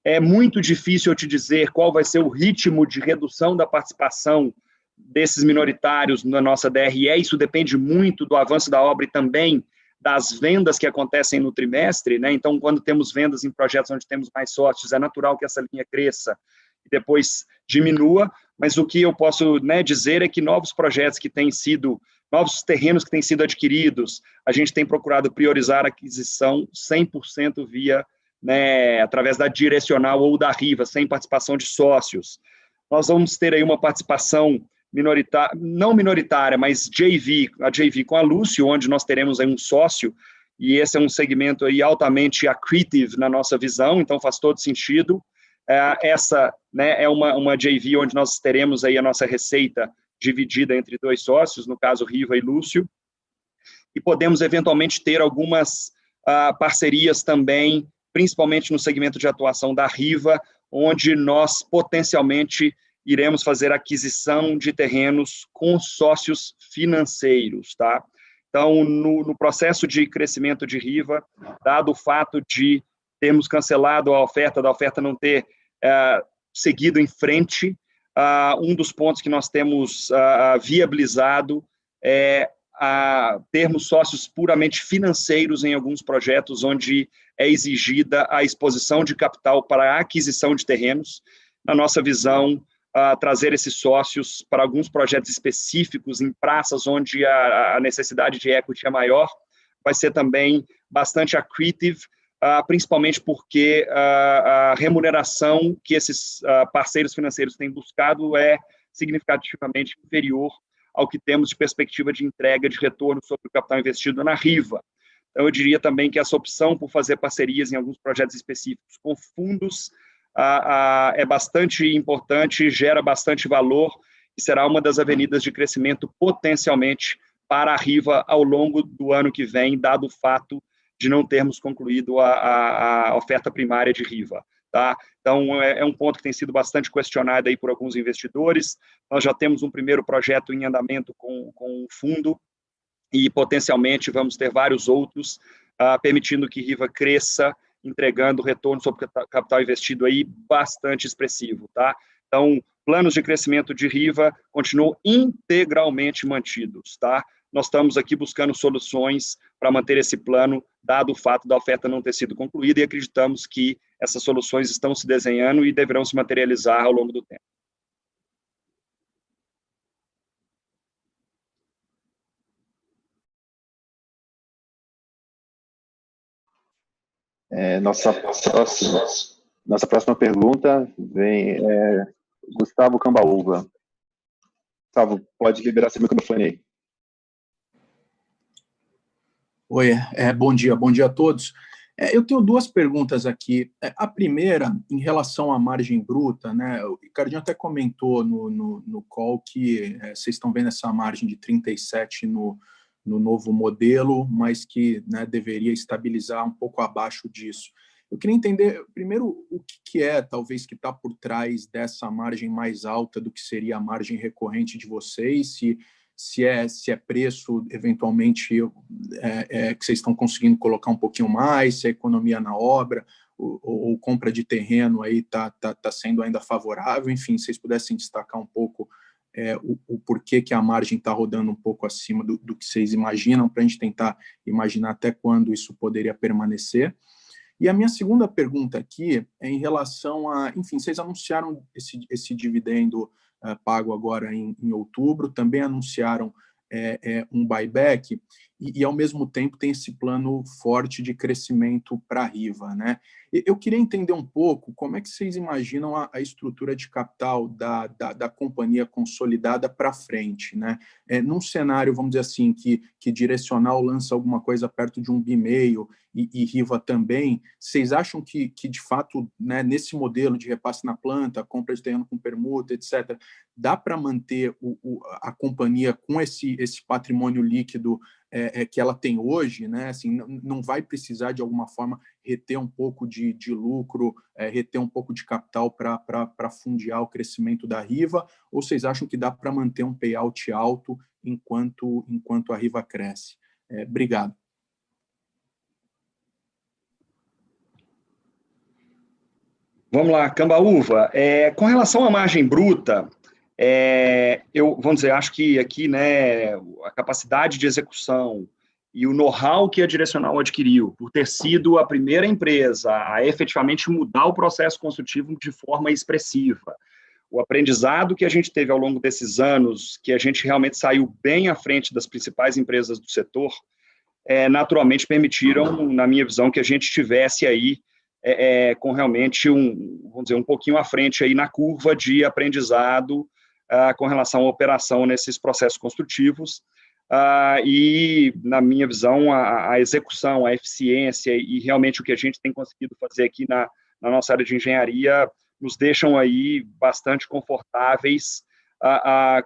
É muito difícil eu te dizer qual vai ser o ritmo de redução da participação desses minoritários na nossa DRE. Isso depende muito do avanço da obra e também das vendas que acontecem no trimestre, né? Então, quando temos vendas em projetos onde temos mais sócios, é natural que essa linha cresça e depois diminua, mas o que eu posso, né, dizer é que novos projetos que têm sido, novos terrenos que têm sido adquiridos, a gente tem procurado priorizar a aquisição 100% via, né, através da Direcional ou da Riva, sem participação de sócios. Nós vamos ter aí uma participação minoritária, não minoritária, mas a JV com a Lúcio, onde nós teremos aí um sócio, e esse é um segmento aí altamente accretive na nossa visão, então faz todo sentido. Essa, né, é uma JV onde nós teremos aí a nossa receita dividida entre 2 sócios, no caso Riva e Lúcio, e podemos eventualmente ter algumas parcerias também, principalmente no segmento de atuação da Riva, onde nós potencialmente iremos fazer aquisição de terrenos com sócios financeiros, tá? Então, no processo de crescimento de Riva, dado o fato de termos cancelado a oferta, da oferta não ter seguido em frente. Um dos pontos que nós temos viabilizado é termos sócios puramente financeiros em alguns projetos onde é exigida a exposição de capital para a aquisição de terrenos. Na nossa visão, trazer esses sócios para alguns projetos específicos em praças onde a necessidade de equity é maior, vai ser também bastante accretive, principalmente porque a remuneração que esses parceiros financeiros têm buscado é significativamente inferior ao que temos de perspectiva de entrega de retorno sobre o capital investido na Riva. Então, eu diria também que essa opção por fazer parcerias em alguns projetos específicos com fundos é bastante importante, gera bastante valor e será uma das avenidas de crescimento potencialmente para a Riva ao longo do ano que vem, dado o fato de não termos concluído a oferta primária de Riva. Tá? Então, é um ponto que tem sido bastante questionado aí por alguns investidores. Nós já temos um primeiro projeto em andamento com o fundo e, potencialmente, vamos ter vários outros, permitindo que Riva cresça, entregando retorno sobre capital investido aí bastante expressivo. Tá? Então, planos de crescimento de Riva continuam integralmente mantidos. Tá? Nós estamos aqui buscando soluções para manter esse plano, dado o fato da oferta não ter sido concluída, e acreditamos que essas soluções estão se desenhando e deverão se materializar ao longo do tempo. Nossa próxima pergunta vem Gustavo Cambaúva. Gustavo, pode liberar seu microfone aí. Oi, bom dia a todos. Eu tenho duas perguntas aqui. A primeira, em relação à margem bruta, né? O Ricardinho até comentou no call que vocês estão vendo essa margem de 37 no novo modelo, mas que, né, deveria estabilizar um pouco abaixo disso. Eu queria entender, primeiro, o que talvez, que está por trás dessa margem mais alta do que seria a margem recorrente de vocês, se é preço, eventualmente, que vocês estão conseguindo colocar um pouquinho mais, se é economia na obra, ou compra de terreno aí está sendo ainda favorável. Enfim, se vocês pudessem destacar um pouco o porquê que a margem está rodando um pouco acima do que vocês imaginam, para a gente tentar imaginar até quando isso poderia permanecer. E a minha segunda pergunta aqui é em relação enfim, vocês anunciaram esse dividendo pago agora em outubro, também anunciaram um buyback e, ao mesmo tempo, tem esse plano forte de crescimento para a Riva, né? Eu queria entender um pouco como é que vocês imaginam a estrutura de capital da companhia consolidada para frente, né? Num cenário, vamos dizer assim, que Direcional lança alguma coisa perto de 1,5 bi e Riva também, vocês acham que de fato, né, nesse modelo de repasse na planta, compra de terreno com permuta, etc., dá para manter a companhia com esse patrimônio líquido que ela tem hoje, né? Assim, não vai precisar, de alguma forma, reter um pouco de lucro, reter um pouco de capital para fundear o crescimento da Riva, ou vocês acham que dá para manter um payout alto enquanto a Riva cresce? Obrigado. Vamos lá, Cambaúva. Com relação à margem bruta, vamos dizer, acho que aqui, né, a capacidade de execução e o know-how que a Direcional adquiriu, por ter sido a primeira empresa a efetivamente mudar o processo construtivo de forma expressiva, o aprendizado que a gente teve ao longo desses anos, que a gente realmente saiu bem à frente das principais empresas do setor, naturalmente permitiram, na minha visão, que a gente tivesse aí com realmente vamos dizer, um pouquinho à frente aí na curva de aprendizado com relação à operação nesses processos construtivos, e, na minha visão, a execução, a eficiência e realmente o que a gente tem conseguido fazer aqui na nossa área de engenharia nos deixam aí bastante confortáveis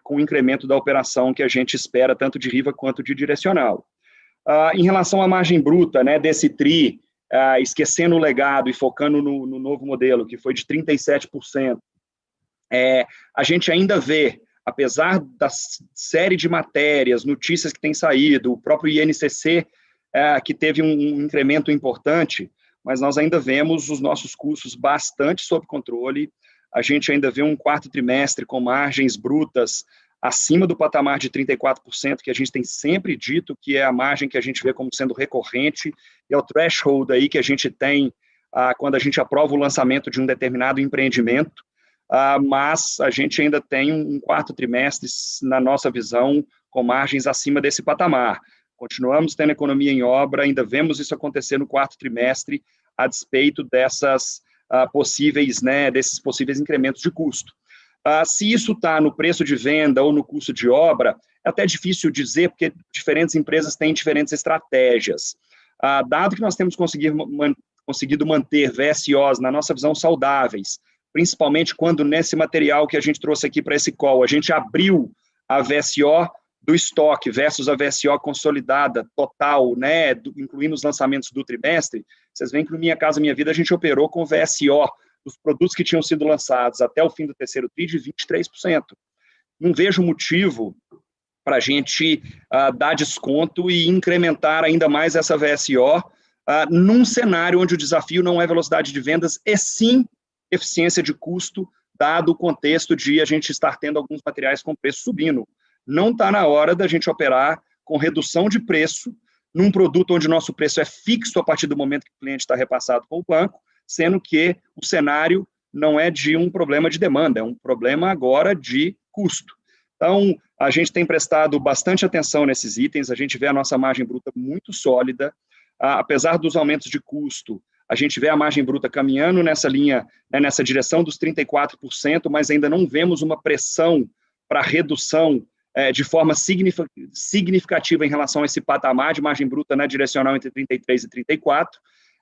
com o incremento da operação que a gente espera, tanto de Riva quanto de Direcional. Em relação à margem bruta, né, desse TRI, esquecendo o legado e focando no novo modelo, que foi de 37%, a gente ainda vê, apesar da série de matérias, notícias que têm saído, o próprio INCC, que teve um incremento importante, mas nós ainda vemos os nossos custos bastante sob controle. A gente ainda vê um quarto trimestre com margens brutas acima do patamar de 34%, que a gente tem sempre dito que é a margem que a gente vê como sendo recorrente, e é o threshold aí que a gente tem quando a gente aprova o lançamento de um determinado empreendimento, mas a gente ainda tem um quarto trimestre, na nossa visão, com margens acima desse patamar. Continuamos tendo economia em obra, ainda vemos isso acontecer no quarto trimestre, a despeito dessas desses possíveis incrementos de custo. Se isso está no preço de venda ou no custo de obra, é até difícil dizer, porque diferentes empresas têm diferentes estratégias. Dado que nós temos conseguido manter VSOs, na nossa visão, saudáveis, principalmente quando nesse material que a gente trouxe aqui para esse call, a gente abriu a VSO do estoque versus a VSO consolidada, total, né, incluindo os lançamentos do trimestre, vocês veem que no Minha Casa Minha Vida a gente operou com VSO dos produtos que tinham sido lançados até o fim do terceiro TRI de 23%. Não vejo motivo para a gente dar desconto e incrementar ainda mais essa VSO num cenário onde o desafio não é velocidade de vendas, e sim eficiência de custo, dado o contexto de a gente estar tendo alguns materiais com preço subindo. Não está na hora da gente operar com redução de preço num produto onde o nosso preço é fixo a partir do momento que o cliente está repassado com o banco, sendo que o cenário não é de um problema de demanda, é um problema agora de custo. Então, a gente tem prestado bastante atenção nesses itens, a gente vê a nossa margem bruta muito sólida, apesar dos aumentos de custo, a gente vê a margem bruta caminhando nessa linha, né, nessa direção dos 34%, mas ainda não vemos uma pressão para redução de forma significativa em relação a esse patamar de margem bruta na direcional entre 33% e 34%,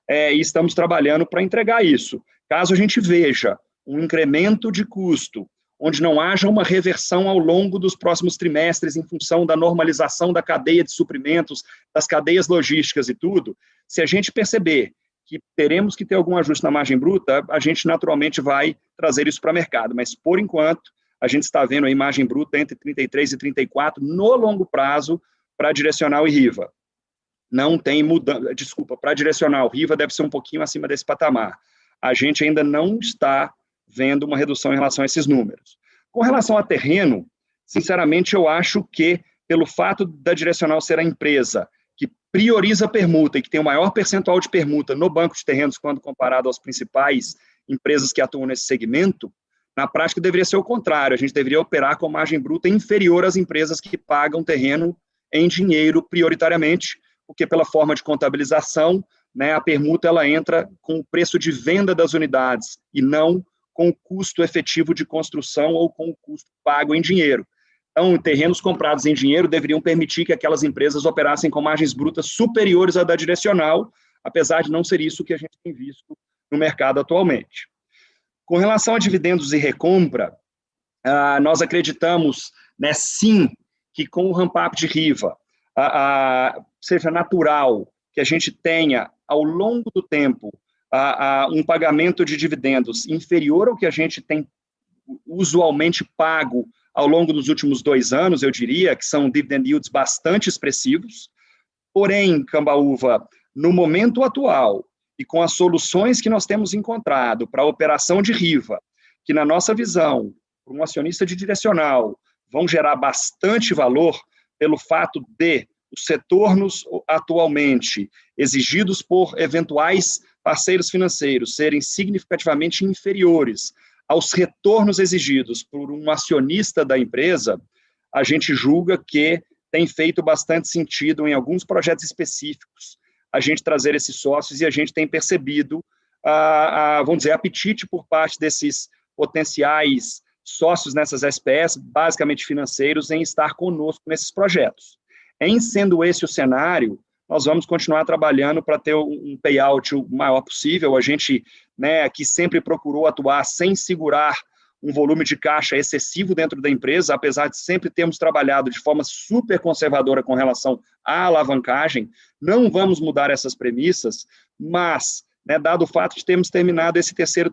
e estamos trabalhando para entregar isso. Caso a gente veja um incremento de custo, onde não haja uma reversão ao longo dos próximos trimestres em função da normalização da cadeia de suprimentos, das cadeias logísticas e tudo, se a gente perceber que teremos que ter algum ajuste na margem bruta, a gente naturalmente vai trazer isso para o mercado, mas por enquanto a gente está vendo a margem bruta entre 33% e 34% no longo prazo para direcional e Riva. Não tem mudança, para direcional, Riva deve ser um pouquinho acima desse patamar. A gente ainda não está vendo uma redução em relação a esses números. Com relação a terreno, sinceramente, eu acho que, pelo fato da direcional ser a empresa que prioriza a permuta e que tem o maior percentual de permuta no banco de terrenos quando comparado às principais empresas que atuam nesse segmento, na prática deveria ser o contrário, a gente deveria operar com margem bruta inferior às empresas que pagam terreno em dinheiro prioritariamente, porque pela forma de contabilização, né, a permuta ela entra com o preço de venda das unidades e não com o custo efetivo de construção ou com o custo pago em dinheiro. Então, terrenos comprados em dinheiro deveriam permitir que aquelas empresas operassem com margens brutas superiores à da direcional, apesar de não ser isso que a gente tem visto no mercado atualmente. Com relação a dividendos e recompra, nós acreditamos, né, sim, que com o ramp-up de Riva, seja natural que a gente tenha, ao longo do tempo, um pagamento de dividendos inferior ao que a gente tem usualmente pago ao longo dos últimos 2 anos, eu diria, que são dividend yields bastante expressivos. Porém, Cambaúva, no momento atual, e com as soluções que nós temos encontrado para a operação de Riva, que na nossa visão, para um acionista de direcional, vão gerar bastante valor pelo fato de os retornos atualmente exigidos por eventuais parceiros financeiros serem significativamente inferiores aos retornos exigidos por um acionista da empresa, a gente julga que tem feito bastante sentido em alguns projetos específicos a gente trazer esses sócios, e a gente tem percebido, vamos dizer, apetite por parte desses potenciais sócios nessas SPS, basicamente financeiros, em estar conosco nesses projetos. Em sendo esse o cenário, nós vamos continuar trabalhando para ter um payout o maior possível. A gente, né, aqui sempre procurou atuar sem segurar um volume de caixa excessivo dentro da empresa, apesar de sempre termos trabalhado de forma super conservadora com relação à alavancagem. Não vamos mudar essas premissas, mas, né, dado o fato de termos terminado esse terceiro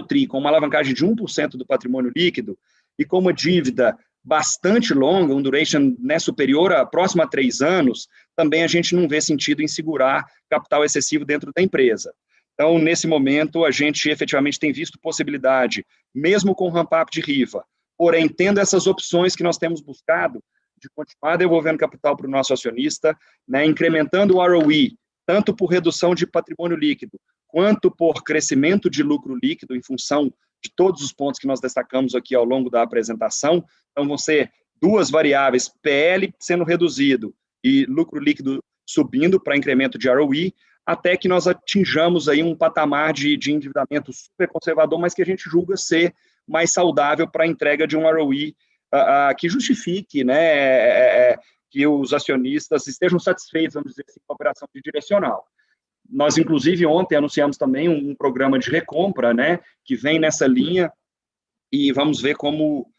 TRI com uma alavancagem de 1% do patrimônio líquido e com uma dívida bastante longa, um duration, né, superior a próximo a 3 anos, também a gente não vê sentido em segurar capital excessivo dentro da empresa. Então, nesse momento, a gente efetivamente tem visto possibilidade, mesmo com o ramp-up de Riva, porém, tendo essas opções que nós temos buscado, de continuar devolvendo capital para o nosso acionista, né, incrementando o ROE, tanto por redução de patrimônio líquido, quanto por crescimento de lucro líquido, em função de todos os pontos que nós destacamos aqui ao longo da apresentação. Então, vão ser 2 variáveis, PL sendo reduzido e lucro líquido subindo para incremento de ROE, até que nós atinjamos aí um patamar de endividamento super conservador, mas que a gente julga ser mais saudável para a entrega de um ROE que justifique, né, que os acionistas estejam satisfeitos, vamos dizer assim, com a operação de direcional. Nós, inclusive, ontem anunciamos também um programa de recompra, né, que vem nessa linha, e vamos ver como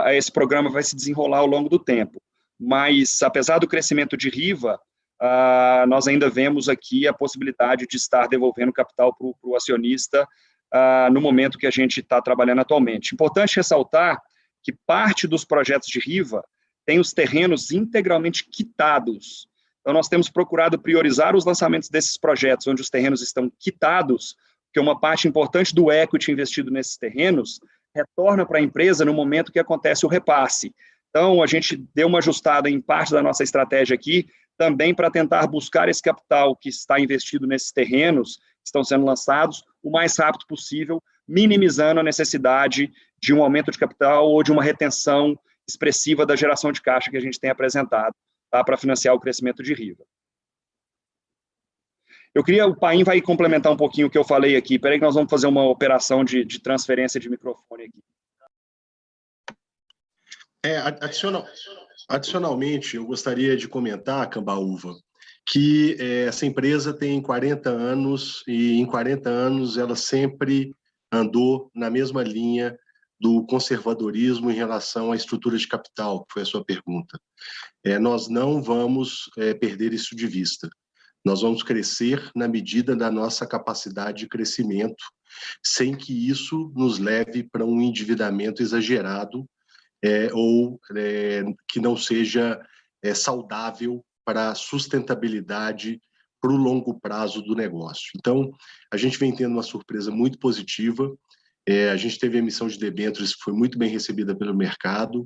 esse programa vai se desenrolar ao longo do tempo. Mas, apesar do crescimento de Riva, nós ainda vemos aqui a possibilidade de estar devolvendo capital para o acionista no momento que a gente está trabalhando atualmente. Importante ressaltar que parte dos projetos de Riva tem os terrenos integralmente quitados. Então, nós temos procurado priorizar os lançamentos desses projetos onde os terrenos estão quitados, porque uma parte importante do equity investido nesses terrenos retorna para a empresa no momento que acontece o repasse. Então, a gente deu uma ajustada em parte da nossa estratégia aqui, também para tentar buscar esse capital que está investido nesses terrenos, que estão sendo lançados, o mais rápido possível, minimizando a necessidade de um aumento de capital ou de uma retenção expressiva da geração de caixa que a gente tem apresentado, tá, para financiar o crescimento de Riva. O Paim vai complementar um pouquinho o que eu falei aqui. Espera aí que nós vamos fazer uma operação de transferência de microfone aqui. Adicionalmente, eu gostaria de comentar, Cambaúva, que essa empresa tem 40 anos e em 40 anos ela sempre andou na mesma linha do conservadorismo em relação à estrutura de capital, que foi a sua pergunta. Nós não vamos perder isso de vista. Nós vamos crescer na medida da nossa capacidade de crescimento, sem que isso nos leve para um endividamento exagerado ou que não seja saudável para a sustentabilidade para o longo prazo do negócio. Então, a gente vem tendo uma surpresa muito positiva. A gente teve a emissão de debêntures que foi muito bem recebida pelo mercado.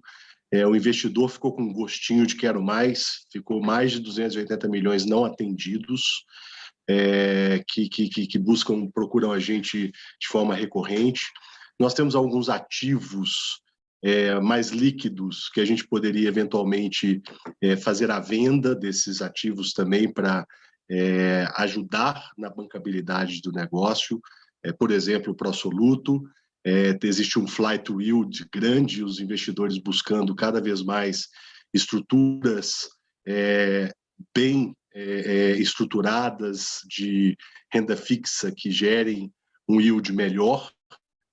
O investidor ficou com um gostinho de quero mais, ficou mais de 280 milhões não atendidos, que procuram a gente de forma recorrente. Nós temos alguns ativos mais líquidos que a gente poderia eventualmente fazer a venda desses ativos também para ajudar na bancabilidade do negócio. Por exemplo, o Prosoluto, existe um flight to yield grande, os investidores buscando cada vez mais estruturas bem estruturadas de renda fixa que gerem um yield melhor,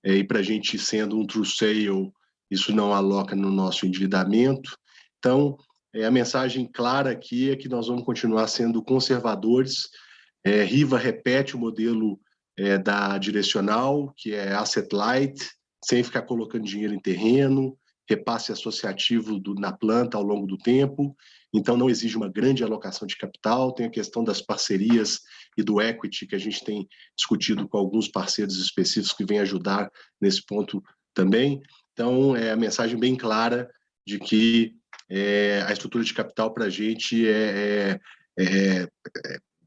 e para a gente, sendo um true sale, isso não aloca no nosso endividamento. Então, a mensagem clara aqui é que nós vamos continuar sendo conservadores. Riva repete o modelo da direcional, que é asset light, sem ficar colocando dinheiro em terreno, repasse associativo na planta ao longo do tempo, então não exige uma grande alocação de capital, tem a questão das parcerias e do equity, que a gente tem discutido com alguns parceiros específicos que vêm ajudar nesse ponto também. Então, é a mensagem bem clara de que a estrutura de capital para a gente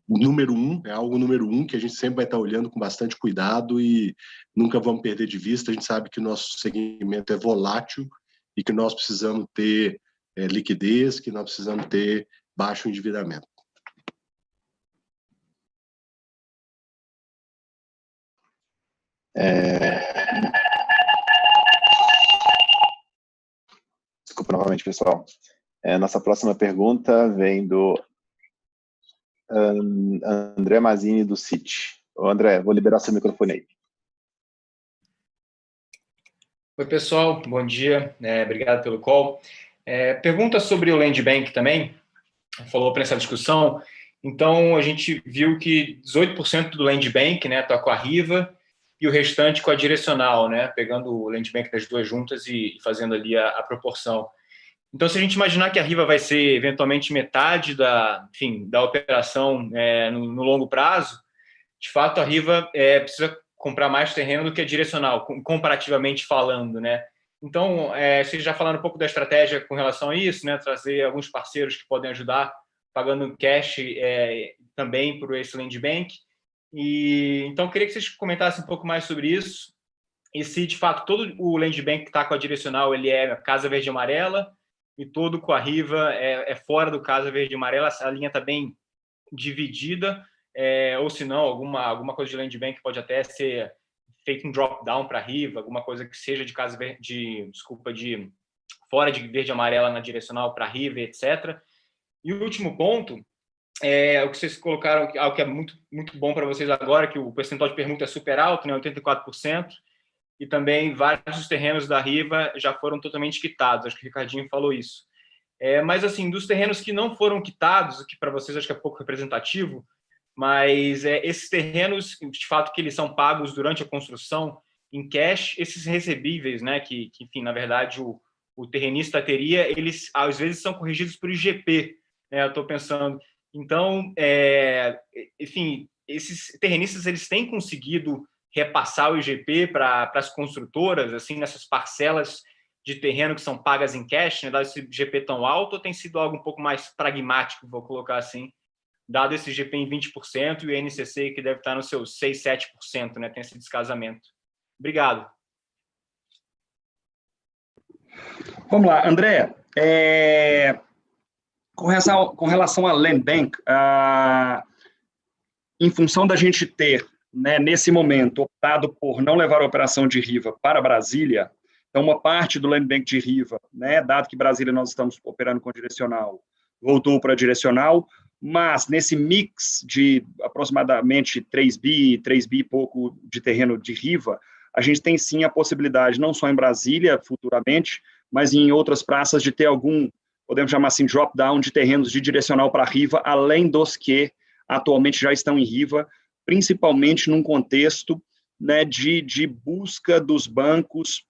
número um, é algo número um, que a gente sempre vai estar olhando com bastante cuidado e nunca vamos perder de vista. A gente sabe que o nosso segmento é volátil e que nós precisamos ter liquidez, que nós precisamos ter baixo endividamento. Desculpa novamente, pessoal. Nossa próxima pergunta vem do André Mazzini, do Citi. André, vou liberar seu microfone aí. Oi, pessoal, bom dia, obrigado pelo call. Pergunta sobre o Land Bank também, falou para essa discussão. Então, a gente viu que 18% do Land Bank está com a Riva e o restante com a direcional, pegando o Land Bank das duas juntas e fazendo ali a proporção. Então, se a gente imaginar que a Riva vai ser eventualmente metade da operação no longo prazo, de fato a Riva precisa comprar mais terreno do que a direcional, comparativamente falando, né? Então, vocês já falaram um pouco da estratégia com relação a isso, né? Trazer alguns parceiros que podem ajudar, pagando cash também para esse Land Bank. E então, eu queria que vocês comentassem um pouco mais sobre isso. E se, de fato, todo o Land Bank que está com a direcional ele é Casa Verde e Amarela, e todo com a Riva é fora do Casa Verde e Amarela, a linha está bem dividida, ou se não, alguma coisa de Land Bank pode até ser feito um drop-down para a Riva, alguma coisa que seja de Casa Verde, de fora de Verde e Amarela na direcional para a Riva, etc. E o último ponto é o que vocês colocaram, algo que é muito, muito bom para vocês agora, que o percentual de permuta é super alto, né, 84%, e também vários dos terrenos da Riva já foram totalmente quitados, acho que o Ricardinho falou isso. Mas, assim, dos terrenos que não foram quitados, o que para vocês acho que é pouco representativo, mas esses terrenos, de fato, que eles são pagos durante a construção em cash, esses recebíveis, né, que enfim, na verdade, o terrenista teria, eles, às vezes, são corrigidos por IGP, né, eu estou pensando. Então, enfim, esses terrenistas, eles têm conseguido repassar o IGP para as construtoras, assim, nessas parcelas de terreno que são pagas em cash, né, dado esse IGP tão alto, ou tem sido algo um pouco mais pragmático, vou colocar assim, dado esse IGP em 20% e o INCC que deve estar nos seus 6, 7%, né, tem esse descasamento. Obrigado. Vamos lá, André. Com relação à Land Bank, em função da gente ter, né, nesse momento, optado por não levar a operação de Riva para Brasília, então uma parte do Land Bank de Riva, né, dado que Brasília nós estamos operando com direcional, voltou para direcional, mas nesse mix de aproximadamente 3 bi e pouco de terreno de Riva, a gente tem sim a possibilidade, não só em Brasília, futuramente, mas em outras praças, de ter algum, podemos chamar assim, drop-down de terrenos de direcional para Riva, além dos que atualmente já estão em Riva, principalmente num contexto, né, de busca dos bancos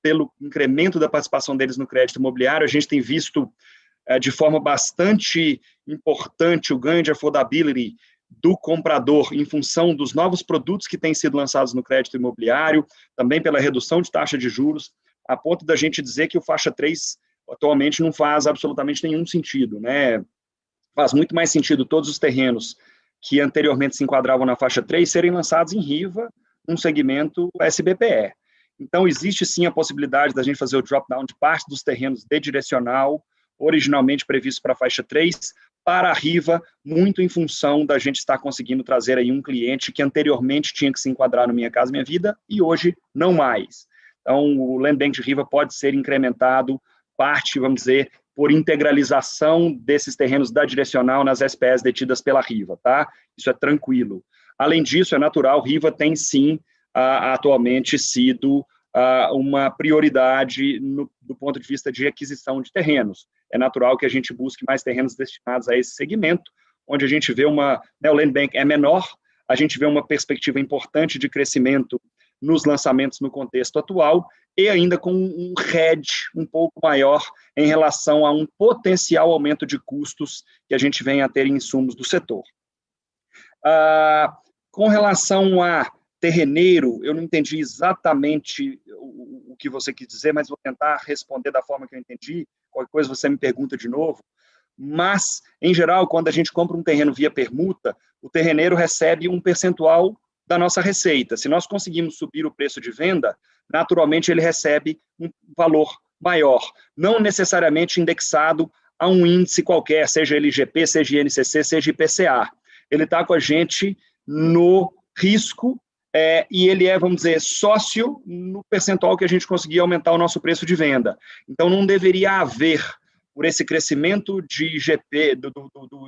pelo incremento da participação deles no crédito imobiliário. A gente tem visto de forma bastante importante o ganho de affordability do comprador em função dos novos produtos que têm sido lançados no crédito imobiliário, também pela redução de taxa de juros, a ponto da gente dizer que o faixa 3 atualmente não faz absolutamente nenhum sentido, né? Faz muito mais sentido todos os terrenos que anteriormente se enquadravam na faixa 3 serem lançados em Riva, num segmento SBPE. Então, existe sim a possibilidade da gente fazer o drop-down de parte dos terrenos de direcional, originalmente previsto para a faixa 3, para a Riva, muito em função da gente estar conseguindo trazer aí um cliente que anteriormente tinha que se enquadrar no Minha Casa Minha Vida e hoje não mais. Então, o Land Bank de Riva pode ser incrementado, parte, vamos dizer, por integralização desses terrenos da direcional nas SPS detidas pela Riva, tá? Isso é tranquilo. Além disso, é natural, Riva tem sim, atualmente sido uma prioridade do ponto de vista de aquisição de terrenos. É natural que a gente busque mais terrenos destinados a esse segmento, onde a gente vê o Land Bank é menor, a gente vê uma perspectiva importante de crescimento nos lançamentos no contexto atual, e ainda com um hedge um pouco maior em relação a um potencial aumento de custos que a gente vem a ter em insumos do setor. Com relação a terreneiro, eu não entendi exatamente o que você quis dizer, mas vou tentar responder da forma que eu entendi. Qualquer coisa você me pergunta de novo. Mas, em geral, quando a gente compra um terreno via permuta, o terreneiro recebe um percentual da nossa receita. Se nós conseguimos subir o preço de venda, naturalmente ele recebe um valor maior, não necessariamente indexado a um índice qualquer, seja ele IGP, seja INCC, seja IPCA. Ele está com a gente no risco e ele é, vamos dizer, sócio no percentual que a gente conseguir aumentar o nosso preço de venda. Então, não deveria haver, por esse crescimento de IGP, do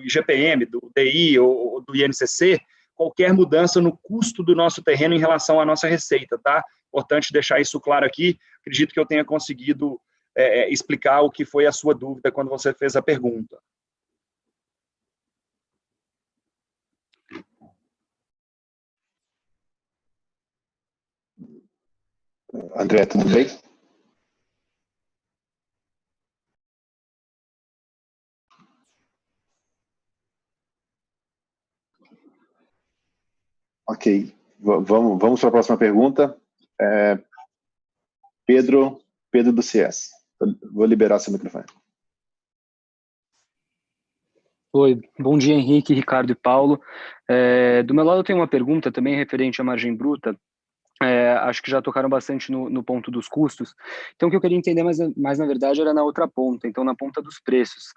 IGPM, do DI ou do INCC, qualquer mudança no custo do nosso terreno em relação à nossa receita, tá? Importante deixar isso claro aqui. Acredito que eu tenha conseguido explicar o que foi a sua dúvida quando você fez a pergunta. André, tudo bem? Ok, vamos para a próxima pergunta. Pedro do CS. Vou liberar seu microfone. Oi, bom dia, Henrique, Ricardo e Paulo. Do meu lado eu tenho uma pergunta também referente à margem bruta. Acho que já tocaram bastante no ponto dos custos. Então, o que eu queria entender mais na verdade, era na outra ponta, então na ponta dos preços.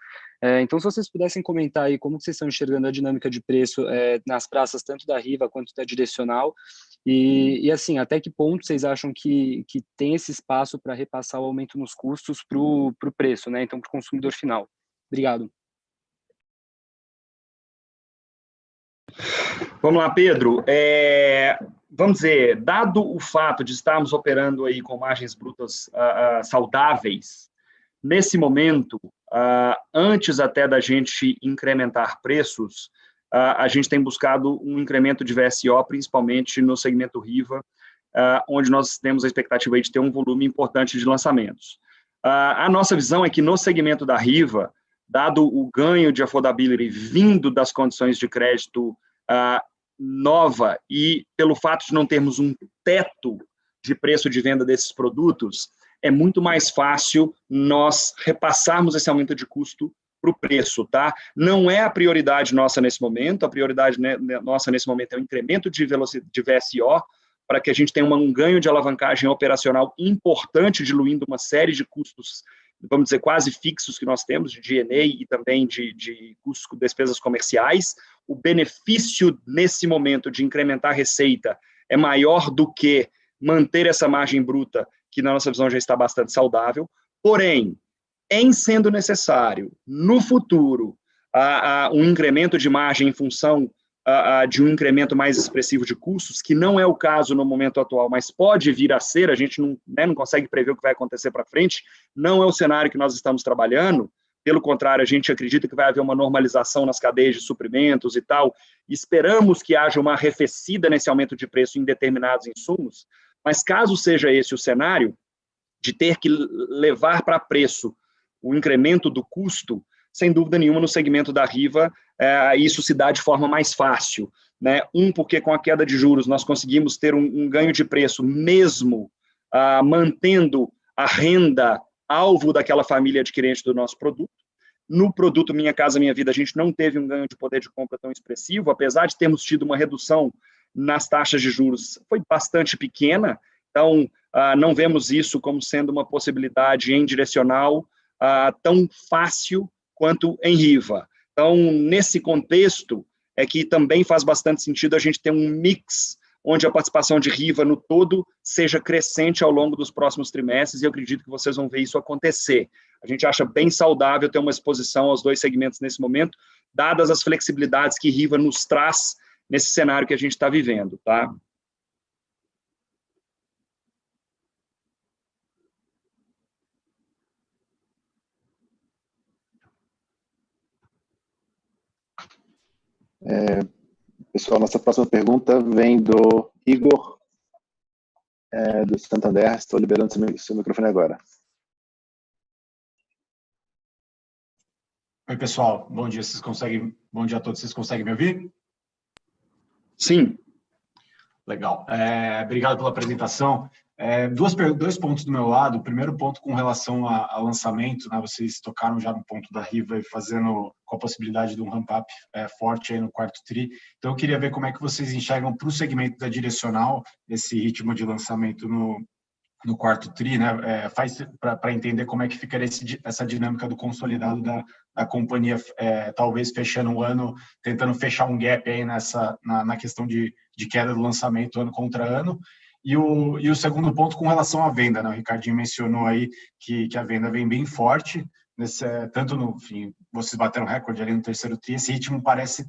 Então, se vocês pudessem comentar aí como vocês estão enxergando a dinâmica de preço nas praças, tanto da Riva quanto da Direcional, e assim, até que ponto vocês acham que tem esse espaço para repassar o aumento nos custos para o preço, né? Então, para o consumidor final. Obrigado. Vamos lá, Pedro. Vamos dizer, dado o fato de estarmos operando aí com margens brutas saudáveis, nesse momento, antes até da gente incrementar preços, a gente tem buscado um incremento de VSO, principalmente no segmento Riva, onde nós temos a expectativa aí de ter um volume importante de lançamentos. A nossa visão é que no segmento da Riva, dado o ganho de affordability vindo das condições de crédito nova e pelo fato de não termos um teto de preço de venda desses produtos, é muito mais fácil nós repassarmos esse aumento de custo para o preço, tá? Não é a prioridade nossa nesse momento, a prioridade nossa nesse momento é o incremento de velocidade de VSO, para que a gente tenha um ganho de alavancagem operacional importante, diluindo uma série de custos, vamos dizer, quase fixos que nós temos, de G&A e também de custos com despesas comerciais. O benefício, nesse momento, de incrementar a receita é maior do que manter essa margem bruta, que na nossa visão já está bastante saudável. Porém, em sendo necessário, no futuro, um incremento de margem em função de um incremento mais expressivo de custos, que não é o caso no momento atual, mas pode vir a ser, a gente não consegue prever o que vai acontecer para frente, não é o cenário que nós estamos trabalhando, pelo contrário, a gente acredita que vai haver uma normalização nas cadeias de suprimentos e tal, esperamos que haja uma arrefecida nesse aumento de preço em determinados insumos, mas caso seja esse o cenário, de ter que levar para preço o incremento do custo, sem dúvida nenhuma, no segmento da Riva, isso se dá de forma mais fácil, né? Porque com a queda de juros nós conseguimos ter um ganho de preço, mesmo mantendo a renda alvo daquela família adquirente do nosso produto. No produto Minha Casa Minha Vida, a gente não teve um ganho de poder de compra tão expressivo, apesar de termos tido uma redução nas taxas de juros, foi bastante pequena, então não vemos isso como sendo uma possibilidade em direcional tão fácil quanto em Riva. Então, nesse contexto, é que também faz bastante sentido a gente ter um mix onde a participação de Riva no todo seja crescente ao longo dos próximos trimestres, e eu acredito que vocês vão ver isso acontecer. A gente acha bem saudável ter uma exposição aos dois segmentos nesse momento, dadas as flexibilidades que Riva nos traz nesse cenário que a gente está vivendo, tá? Pessoal, nossa próxima pergunta vem do Igor, do Santander. Estou liberando seu microfone agora. Oi, pessoal. Bom dia. Bom dia a todos. Vocês conseguem me ouvir? Sim. Legal. Obrigado pela apresentação. Dois pontos do meu lado. O primeiro ponto com relação ao lançamento, né? Vocês tocaram já no ponto da Riva e fazendo com a possibilidade de um ramp-up forte aí no quarto tri. Então, eu queria ver como é que vocês enxergam para o segmento da Direcional esse ritmo de lançamento no quarto tri, né? Para entender como é que ficaria essa dinâmica do consolidado da companhia, talvez fechando o ano, tentando fechar um gap aí na questão de queda do lançamento ano contra ano. E o segundo ponto com relação à venda, né? O Ricardinho mencionou aí que a venda vem bem forte, tanto vocês bateram recorde ali no terceiro tri, esse ritmo parece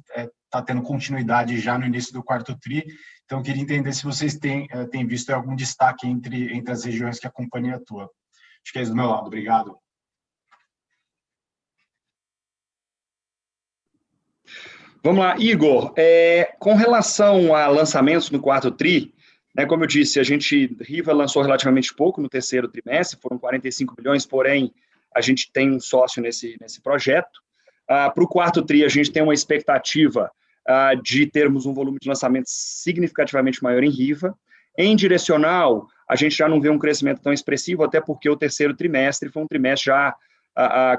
tá tendo continuidade já no início do quarto tri, então eu queria entender se vocês têm visto algum destaque entre as regiões que a companhia atua. Acho que é isso do meu lado, obrigado. Vamos lá, Igor, com relação a lançamentos no quarto tri, né, como eu disse, Riva lançou relativamente pouco no terceiro trimestre, foram 45 milhões, porém, a gente tem um sócio nesse projeto. Para o quarto tri, a gente tem uma expectativa de termos um volume de lançamentos significativamente maior em Riva. Em direcional, a gente já não vê um crescimento tão expressivo, até porque o terceiro trimestre foi um trimestre já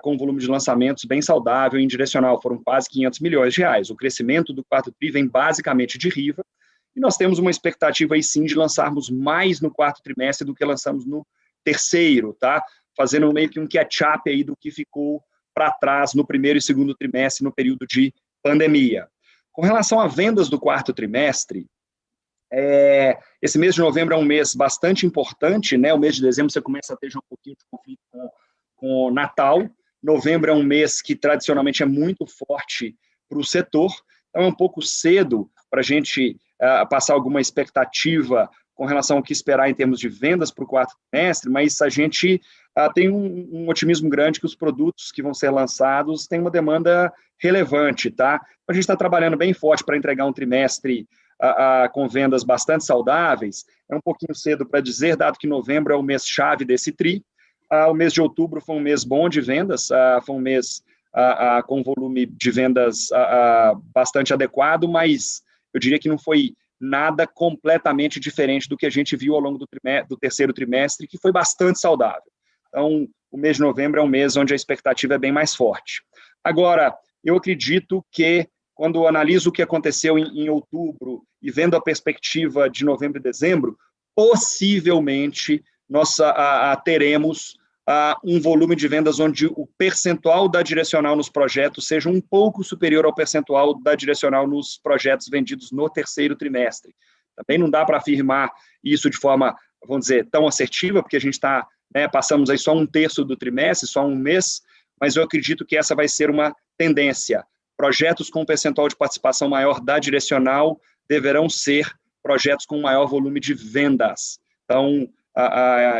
com um volume de lançamentos bem saudável. Em direcional foram quase 500 milhões de reais. O crescimento do quarto tri vem basicamente de Riva, e nós temos uma expectativa aí sim de lançarmos mais no quarto trimestre do que lançamos no terceiro, tá? Fazendo meio que um catch-up aí do que ficou para trás no primeiro e segundo trimestre, no período de pandemia. Com relação a vendas do quarto trimestre, esse mês de novembro é um mês bastante importante, né? O mês de dezembro você começa a ter já um pouquinho de conflito com o Natal. Novembro é um mês que tradicionalmente é muito forte para o setor, então é um pouco cedo para a gente passar alguma expectativa com relação ao que esperar em termos de vendas para o quarto trimestre, mas a gente tem um otimismo grande que os produtos que vão ser lançados têm uma demanda relevante, tá? A gente está trabalhando bem forte para entregar um trimestre com vendas bastante saudáveis. É um pouquinho cedo para dizer, dado que novembro é o mês-chave desse tri. O mês de outubro foi um mês bom de vendas, foi um mês com volume de vendas bastante adequado, mas eu diria que não foi nada completamente diferente do que a gente viu ao longo do terceiro trimestre, que foi bastante saudável. Então, o mês de novembro é um mês onde a expectativa é bem mais forte. Agora, eu acredito que, quando analiso o que aconteceu em outubro e vendo a perspectiva de novembro e dezembro, possivelmente nós teremos um volume de vendas onde o percentual da direcional nos projetos seja um pouco superior ao percentual da direcional nos projetos vendidos no terceiro trimestre. Também não dá para afirmar isso de forma, vamos dizer, tão assertiva, porque a gente está, passamos aí só um terço do trimestre, só um mês, mas eu acredito que essa vai ser uma tendência. Projetos com percentual de participação maior da direcional deverão ser projetos com maior volume de vendas. Então,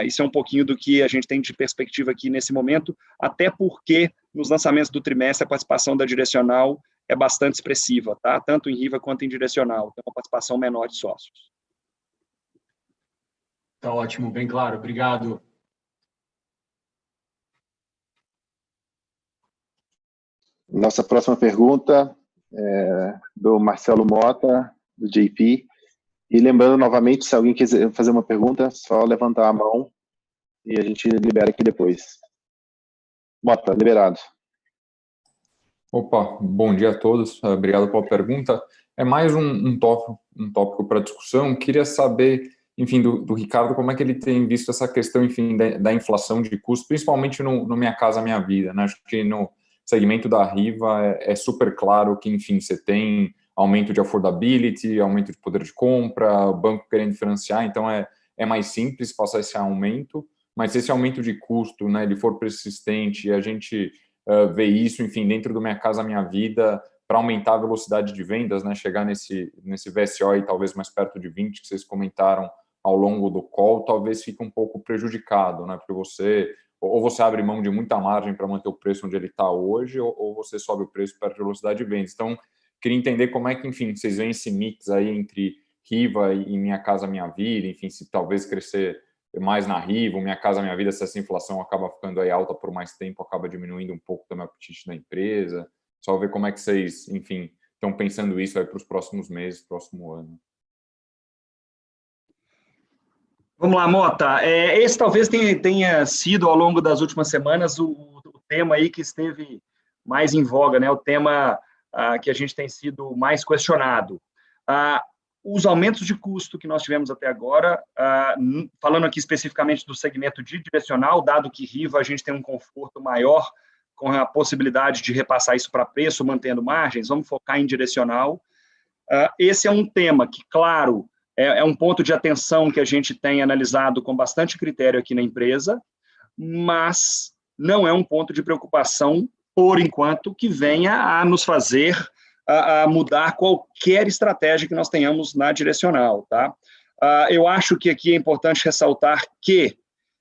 isso é um pouquinho do que a gente tem de perspectiva aqui nesse momento, até porque nos lançamentos do trimestre a participação da direcional é bastante expressiva, tá? Tanto em Riva quanto em direcional, tem uma participação menor de sócios. Tá ótimo, bem claro, obrigado. Nossa próxima pergunta é do Marcelo Mota, do JP. E lembrando novamente, se alguém quiser fazer uma pergunta, só levantar a mão e a gente libera aqui depois. Mota, liberado. Opa, bom dia a todos, obrigado pela pergunta. É mais um tópico para discussão. Queria saber, enfim, do Ricardo, como é que ele tem visto essa questão, enfim, da inflação de custos, principalmente no Minha Casa Minha Vida, né? Acho que no segmento da Riva é super claro que, enfim, você tem aumento de affordability, aumento de poder de compra, o banco querendo financiar, então é mais simples passar esse aumento, mas se esse aumento de custo, né, ele for persistente e a gente vê isso, enfim, dentro do Minha Casa Minha Vida, para aumentar a velocidade de vendas, né, chegar nesse VSO aí, talvez mais perto de 20, que vocês comentaram ao longo do call, talvez fique um pouco prejudicado, né, porque você abre mão de muita margem para manter o preço onde ele está hoje, ou você sobe o preço perto de velocidade de vendas. Então, queria entender como é que, enfim, vocês veem esse mix aí entre Riva e Minha Casa Minha Vida, enfim, se talvez crescer mais na Riva, Minha Casa Minha Vida, se essa inflação acaba ficando aí alta por mais tempo, acaba diminuindo um pouco também o apetite da empresa. Só ver como é que vocês, enfim, estão pensando isso aí para os próximos meses, próximo ano. Vamos lá, Mota. Esse talvez tenha sido, ao longo das últimas semanas, o tema aí que esteve mais em voga, né? O tema que a gente tem sido mais questionado. Os aumentos de custo que nós tivemos até agora, falando aqui especificamente do segmento de direcional, dado que Riva a gente tem um conforto maior com a possibilidade de repassar isso para preço, mantendo margens, vamos focar em direcional. Esse é um tema que, claro, é um ponto de atenção que a gente tem analisado com bastante critério aqui na empresa, mas não é um ponto de preocupação, por enquanto, que venha a nos fazer a mudar qualquer estratégia que nós tenhamos na direcional, tá? Eu acho que aqui é importante ressaltar que,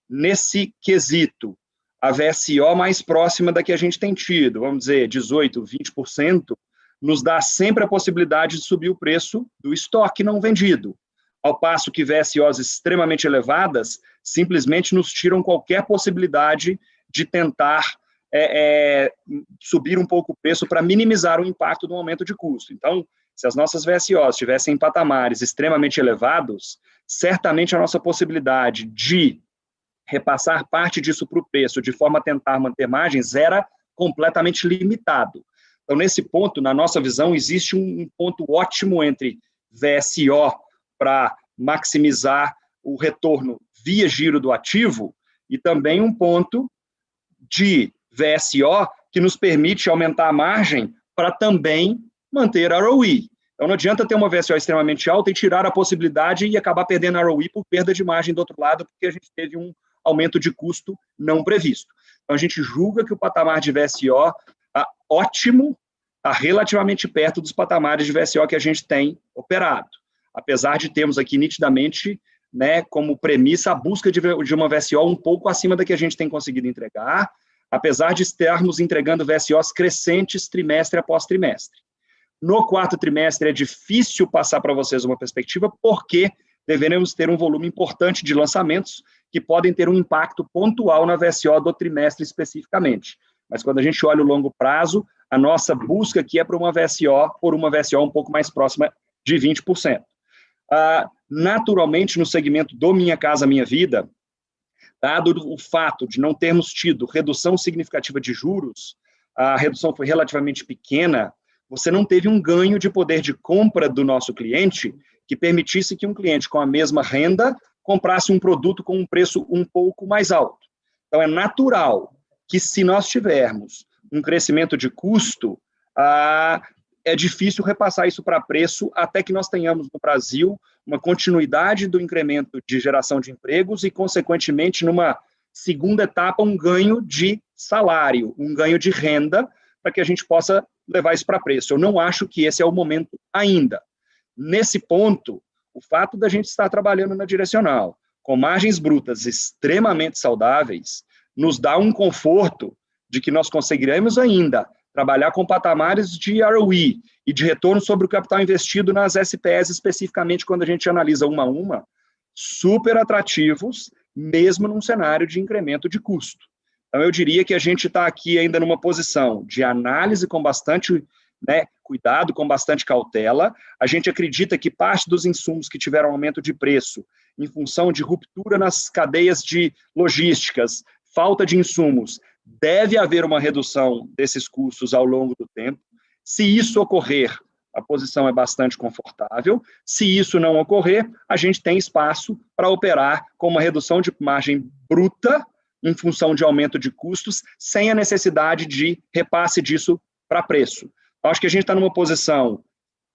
nesse quesito, a VSO mais próxima da que a gente tem tido, vamos dizer, 18%, 20%, nos dá sempre a possibilidade de subir o preço do estoque não vendido, ao passo que VSOs extremamente elevadas simplesmente nos tiram qualquer possibilidade de tentar subir um pouco o preço para minimizar o impacto do aumento de custo. Então, Se as nossas VSOs estivessem em patamares extremamente elevados, certamente a nossa possibilidade de repassar parte disso para o preço de forma a tentar manter margens era completamente limitado. Então, nesse ponto, na nossa visão, existe um ponto ótimo entre VSO para maximizar o retorno via giro do ativo e também um ponto de VSO que nos permite aumentar a margem para também manter a ROE. Então, não adianta ter uma VSO extremamente alta e tirar a possibilidade e acabar perdendo a ROE por perda de margem do outro lado, porque a gente teve um aumento de custo não previsto. Então, a gente julga que o patamar de VSO ótimo está relativamente perto dos patamares de VSO que a gente tem operado. Apesar de termos aqui nitidamente, né, como premissa a busca de uma VSO um pouco acima da que a gente tem conseguido entregar, apesar de estarmos entregando VSOs crescentes trimestre após trimestre. No quarto trimestre é difícil passar para vocês uma perspectiva, porque deveremos ter um volume importante de lançamentos que podem ter um impacto pontual na VSO do trimestre especificamente. Mas quando a gente olha o longo prazo, a nossa busca aqui é por uma VSO um pouco mais próxima de 20%. Naturalmente, no segmento do Minha Casa Minha Vida, dado o fato de não termos tido redução significativa de juros, a redução foi relativamente pequena, você não teve um ganho de poder de compra do nosso cliente que permitisse que um cliente com a mesma renda comprasse um produto com um preço um pouco mais alto. Então, é natural que, se nós tivermos um crescimento de custo, é difícil repassar isso para preço até que nós tenhamos no Brasil uma continuidade do incremento de geração de empregos e, consequentemente, numa segunda etapa, um ganho de salário, um ganho de renda, para que a gente possa levar isso para preço. Eu não acho que esse é o momento ainda. Nesse ponto, o fato da gente estar trabalhando na direcional, com margens brutas extremamente saudáveis, nos dá um conforto de que nós conseguiremos ainda trabalhar com patamares de ROE e de retorno sobre o capital investido nas SPEs, especificamente quando a gente analisa uma a uma, super atrativos, mesmo num cenário de incremento de custo. Então, eu diria que a gente está aqui ainda numa posição de análise com bastante cuidado, com bastante cautela. A gente acredita que parte dos insumos que tiveram aumento de preço em função de ruptura nas cadeias de logísticas, falta de insumos, deve haver uma redução desses custos ao longo do tempo. Se isso ocorrer, a posição é bastante confortável. Se isso não ocorrer, a gente tem espaço para operar com uma redução de margem bruta em função de aumento de custos, sem a necessidade de repasse disso para preço. Eu acho que a gente está numa posição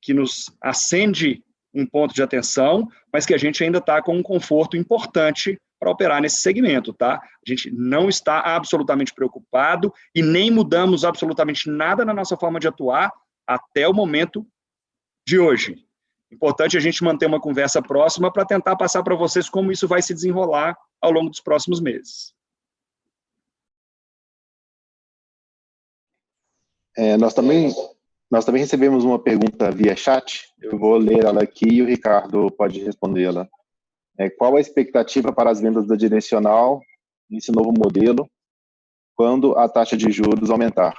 que nos acende um ponto de atenção, mas que a gente ainda está com um conforto importante para operar nesse segmento, tá? A gente não está absolutamente preocupado e nem mudamos absolutamente nada na nossa forma de atuar até o momento de hoje. Importante a gente manter uma conversa próxima para tentar passar para vocês como isso vai se desenrolar ao longo dos próximos meses. Nós também recebemos uma pergunta via chat, eu vou ler ela aqui e o Ricardo pode respondê-la. Qual a expectativa para as vendas da direcional nesse novo modelo, quando a taxa de juros aumentar?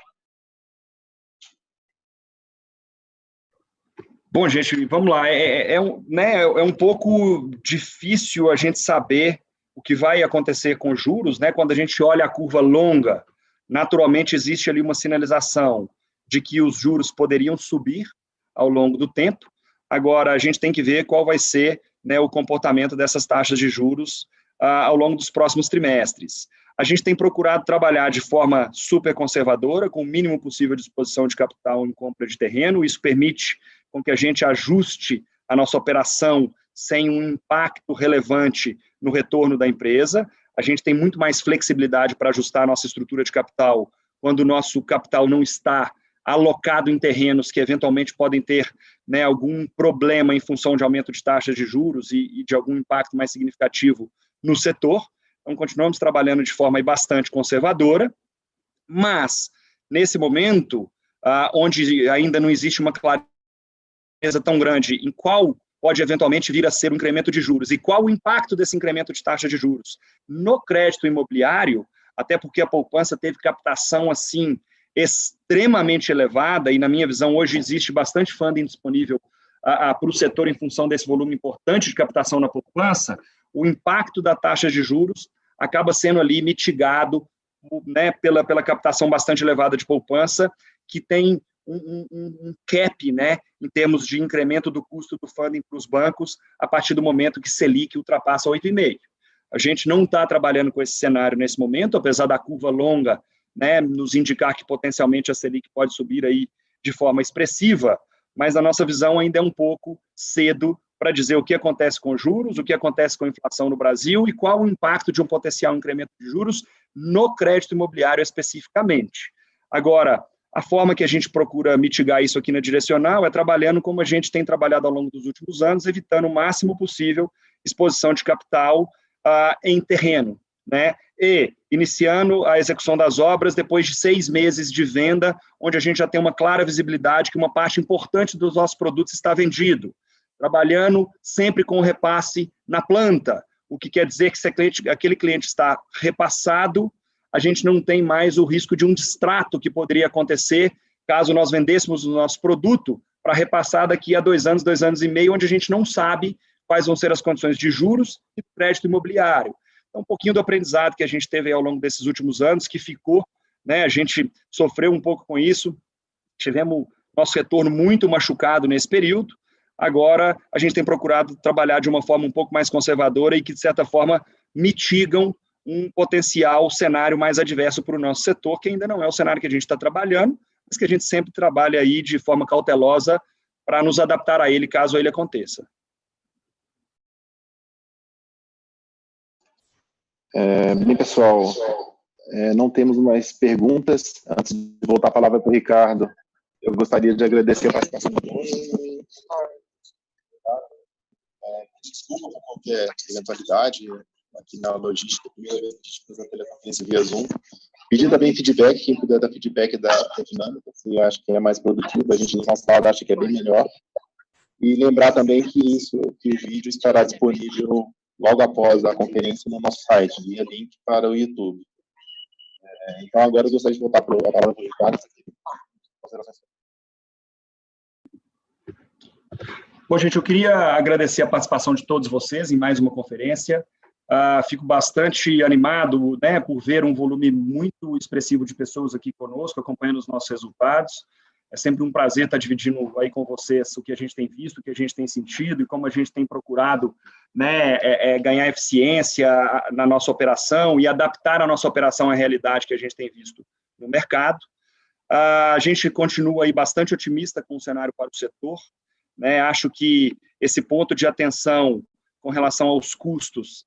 Bom, gente, vamos lá. É um pouco difícil a gente saber o que vai acontecer com os juros, né? Quando a gente olha a curva longa, naturalmente existe ali uma sinalização de que os juros poderiam subir ao longo do tempo. Agora, a gente tem que ver qual vai ser, né, o comportamento dessas taxas de juros ao longo dos próximos trimestres. A gente tem procurado trabalhar de forma super conservadora, com o mínimo possível de exposição de capital em compra de terreno. Isso permite com que a gente ajuste a nossa operação sem um impacto relevante no retorno da empresa. A gente tem muito mais flexibilidade para ajustar a nossa estrutura de capital quando o nosso capital não está alocado em terrenos que eventualmente podem ter, né, algum problema em função de aumento de taxas de juros e de algum impacto mais significativo no setor. Então, continuamos trabalhando de forma bastante conservadora, mas, nesse momento, onde ainda não existe uma clareza tão grande em qual pode eventualmente vir a ser o incremento de juros e qual o impacto desse incremento de taxa de juros no crédito imobiliário, até porque a poupança teve captação, assim, extremamente elevada, e na minha visão hoje existe bastante funding disponível para o setor em função desse volume importante de captação na poupança, o impacto da taxa de juros acaba sendo ali mitigado, né, pela captação bastante elevada de poupança, que tem um cap, né, em termos de incremento do custo do funding para os bancos a partir do momento que Selic ultrapassa 8,5%. A gente não está trabalhando com esse cenário nesse momento, apesar da curva longa, né, nos indicar que potencialmente a Selic pode subir aí de forma expressiva, mas a nossa visão ainda é um pouco cedo para dizer o que acontece com juros, o que acontece com a inflação no Brasil e qual o impacto de um potencial incremento de juros no crédito imobiliário especificamente. Agora, a forma que a gente procura mitigar isso aqui na Direcional é trabalhando como a gente tem trabalhado ao longo dos últimos anos, evitando o máximo possível exposição de capital em terreno, né? E iniciando a execução das obras depois de 6 meses de venda, onde a gente já tem uma clara visibilidade que uma parte importante dos nossos produtos está vendido, trabalhando sempre com o repasse na planta, o que quer dizer que se aquele cliente está repassado, a gente não tem mais o risco de um distrato que poderia acontecer caso nós vendêssemos o nosso produto para repassar daqui a 2 anos, 2 anos e meio, onde a gente não sabe quais vão ser as condições de juros e crédito imobiliário. Então, um pouquinho do aprendizado que a gente teve ao longo desses últimos anos, que ficou, né, a gente sofreu um pouco com isso, tivemos nosso retorno muito machucado nesse período, agora a gente tem procurado trabalhar de uma forma um pouco mais conservadora e que, de certa forma, mitigam um potencial cenário mais adverso para o nosso setor, que ainda não é o cenário que a gente está trabalhando, mas que a gente sempre trabalha aí de forma cautelosa para nos adaptar a ele, caso ele aconteça. Bem, pessoal, não temos mais perguntas. Antes de voltar a palavra para o Ricardo, eu gostaria de agradecer a participação de todos. Desculpa por qualquer eventualidade aqui na logística, primeira vez que a gente faz a teleconferência via Zoom. Pedir também feedback, quem puder dar feedback da dinâmica, se acha que é mais produtivo, a gente no nosso lado acha que é bem melhor. E lembrar também que o vídeo estará disponível logo após a conferência no nosso site, via link para o YouTube. Então, agora eu gostaria de voltar para a palavra para o Ricardo. Bom, gente, eu queria agradecer a participação de todos vocês em mais uma conferência. Fico bastante animado, né, por ver um volume muito expressivo de pessoas aqui conosco, acompanhando os nossos resultados. É sempre um prazer estar dividindo aí com vocês o que a gente tem visto, o que a gente tem sentido e como a gente tem procurado, né, ganhar eficiência na nossa operação e adaptar a nossa operação à realidade que a gente tem visto no mercado. A gente continua aí bastante otimista com o cenário para o setor, né? Acho que esse ponto de atenção com relação aos custos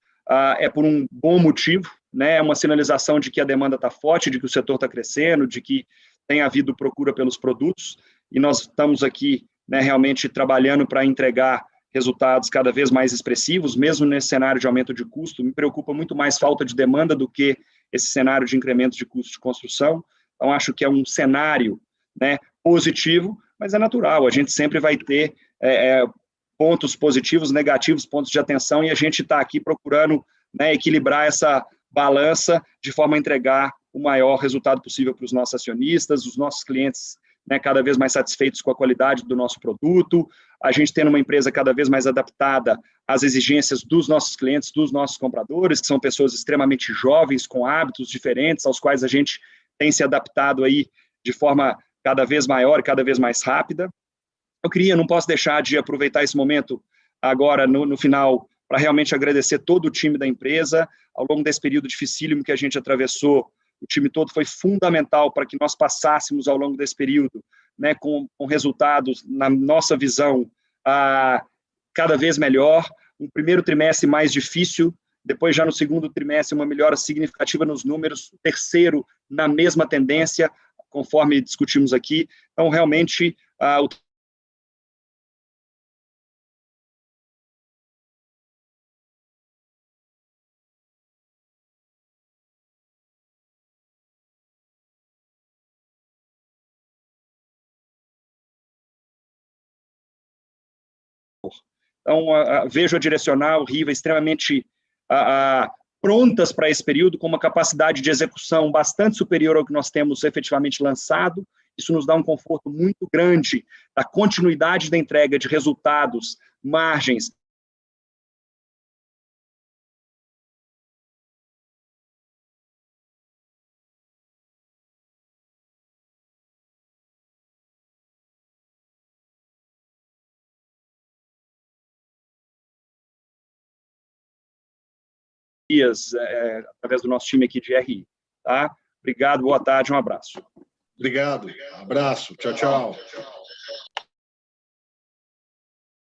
é por um bom motivo, né? É uma sinalização de que a demanda está forte, de que o setor está crescendo, de que tem havido procura pelos produtos, e nós estamos aqui, né, realmente trabalhando para entregar resultados cada vez mais expressivos, mesmo nesse cenário de aumento de custo. Me preocupa muito mais falta de demanda do que esse cenário de incremento de custo de construção. Então, acho que é um cenário, né, positivo, mas é natural, a gente sempre vai ter pontos positivos, negativos, pontos de atenção, e a gente está aqui procurando, né, equilibrar essa balança de forma a entregar o maior resultado possível para os nossos acionistas, os nossos clientes, né, cada vez mais satisfeitos com a qualidade do nosso produto, a gente tendo uma empresa cada vez mais adaptada às exigências dos nossos clientes, dos nossos compradores, que são pessoas extremamente jovens, com hábitos diferentes, aos quais a gente tem se adaptado aí de forma cada vez maior e cada vez mais rápida. Não posso deixar de aproveitar esse momento agora, no final, para realmente agradecer todo o time da empresa. Ao longo desse período dificílimo que a gente atravessou, o time todo foi fundamental para que nós passássemos ao longo desse período, né, com resultados, na nossa visão, cada vez melhor. Um primeiro trimestre mais difícil, depois já no segundo trimestre uma melhora significativa nos números, terceiro na mesma tendência, conforme discutimos aqui. Então, realmente, o Então, vejo a Direcional, Riva, extremamente prontas para esse período, com uma capacidade de execução bastante superior ao que nós temos efetivamente lançado. Isso nos dá um conforto muito grande da continuidade da entrega de resultados, margens, através do nosso time aqui de RI. Tá? Obrigado, boa tarde, um abraço. Obrigado, abraço, tchau, tchau.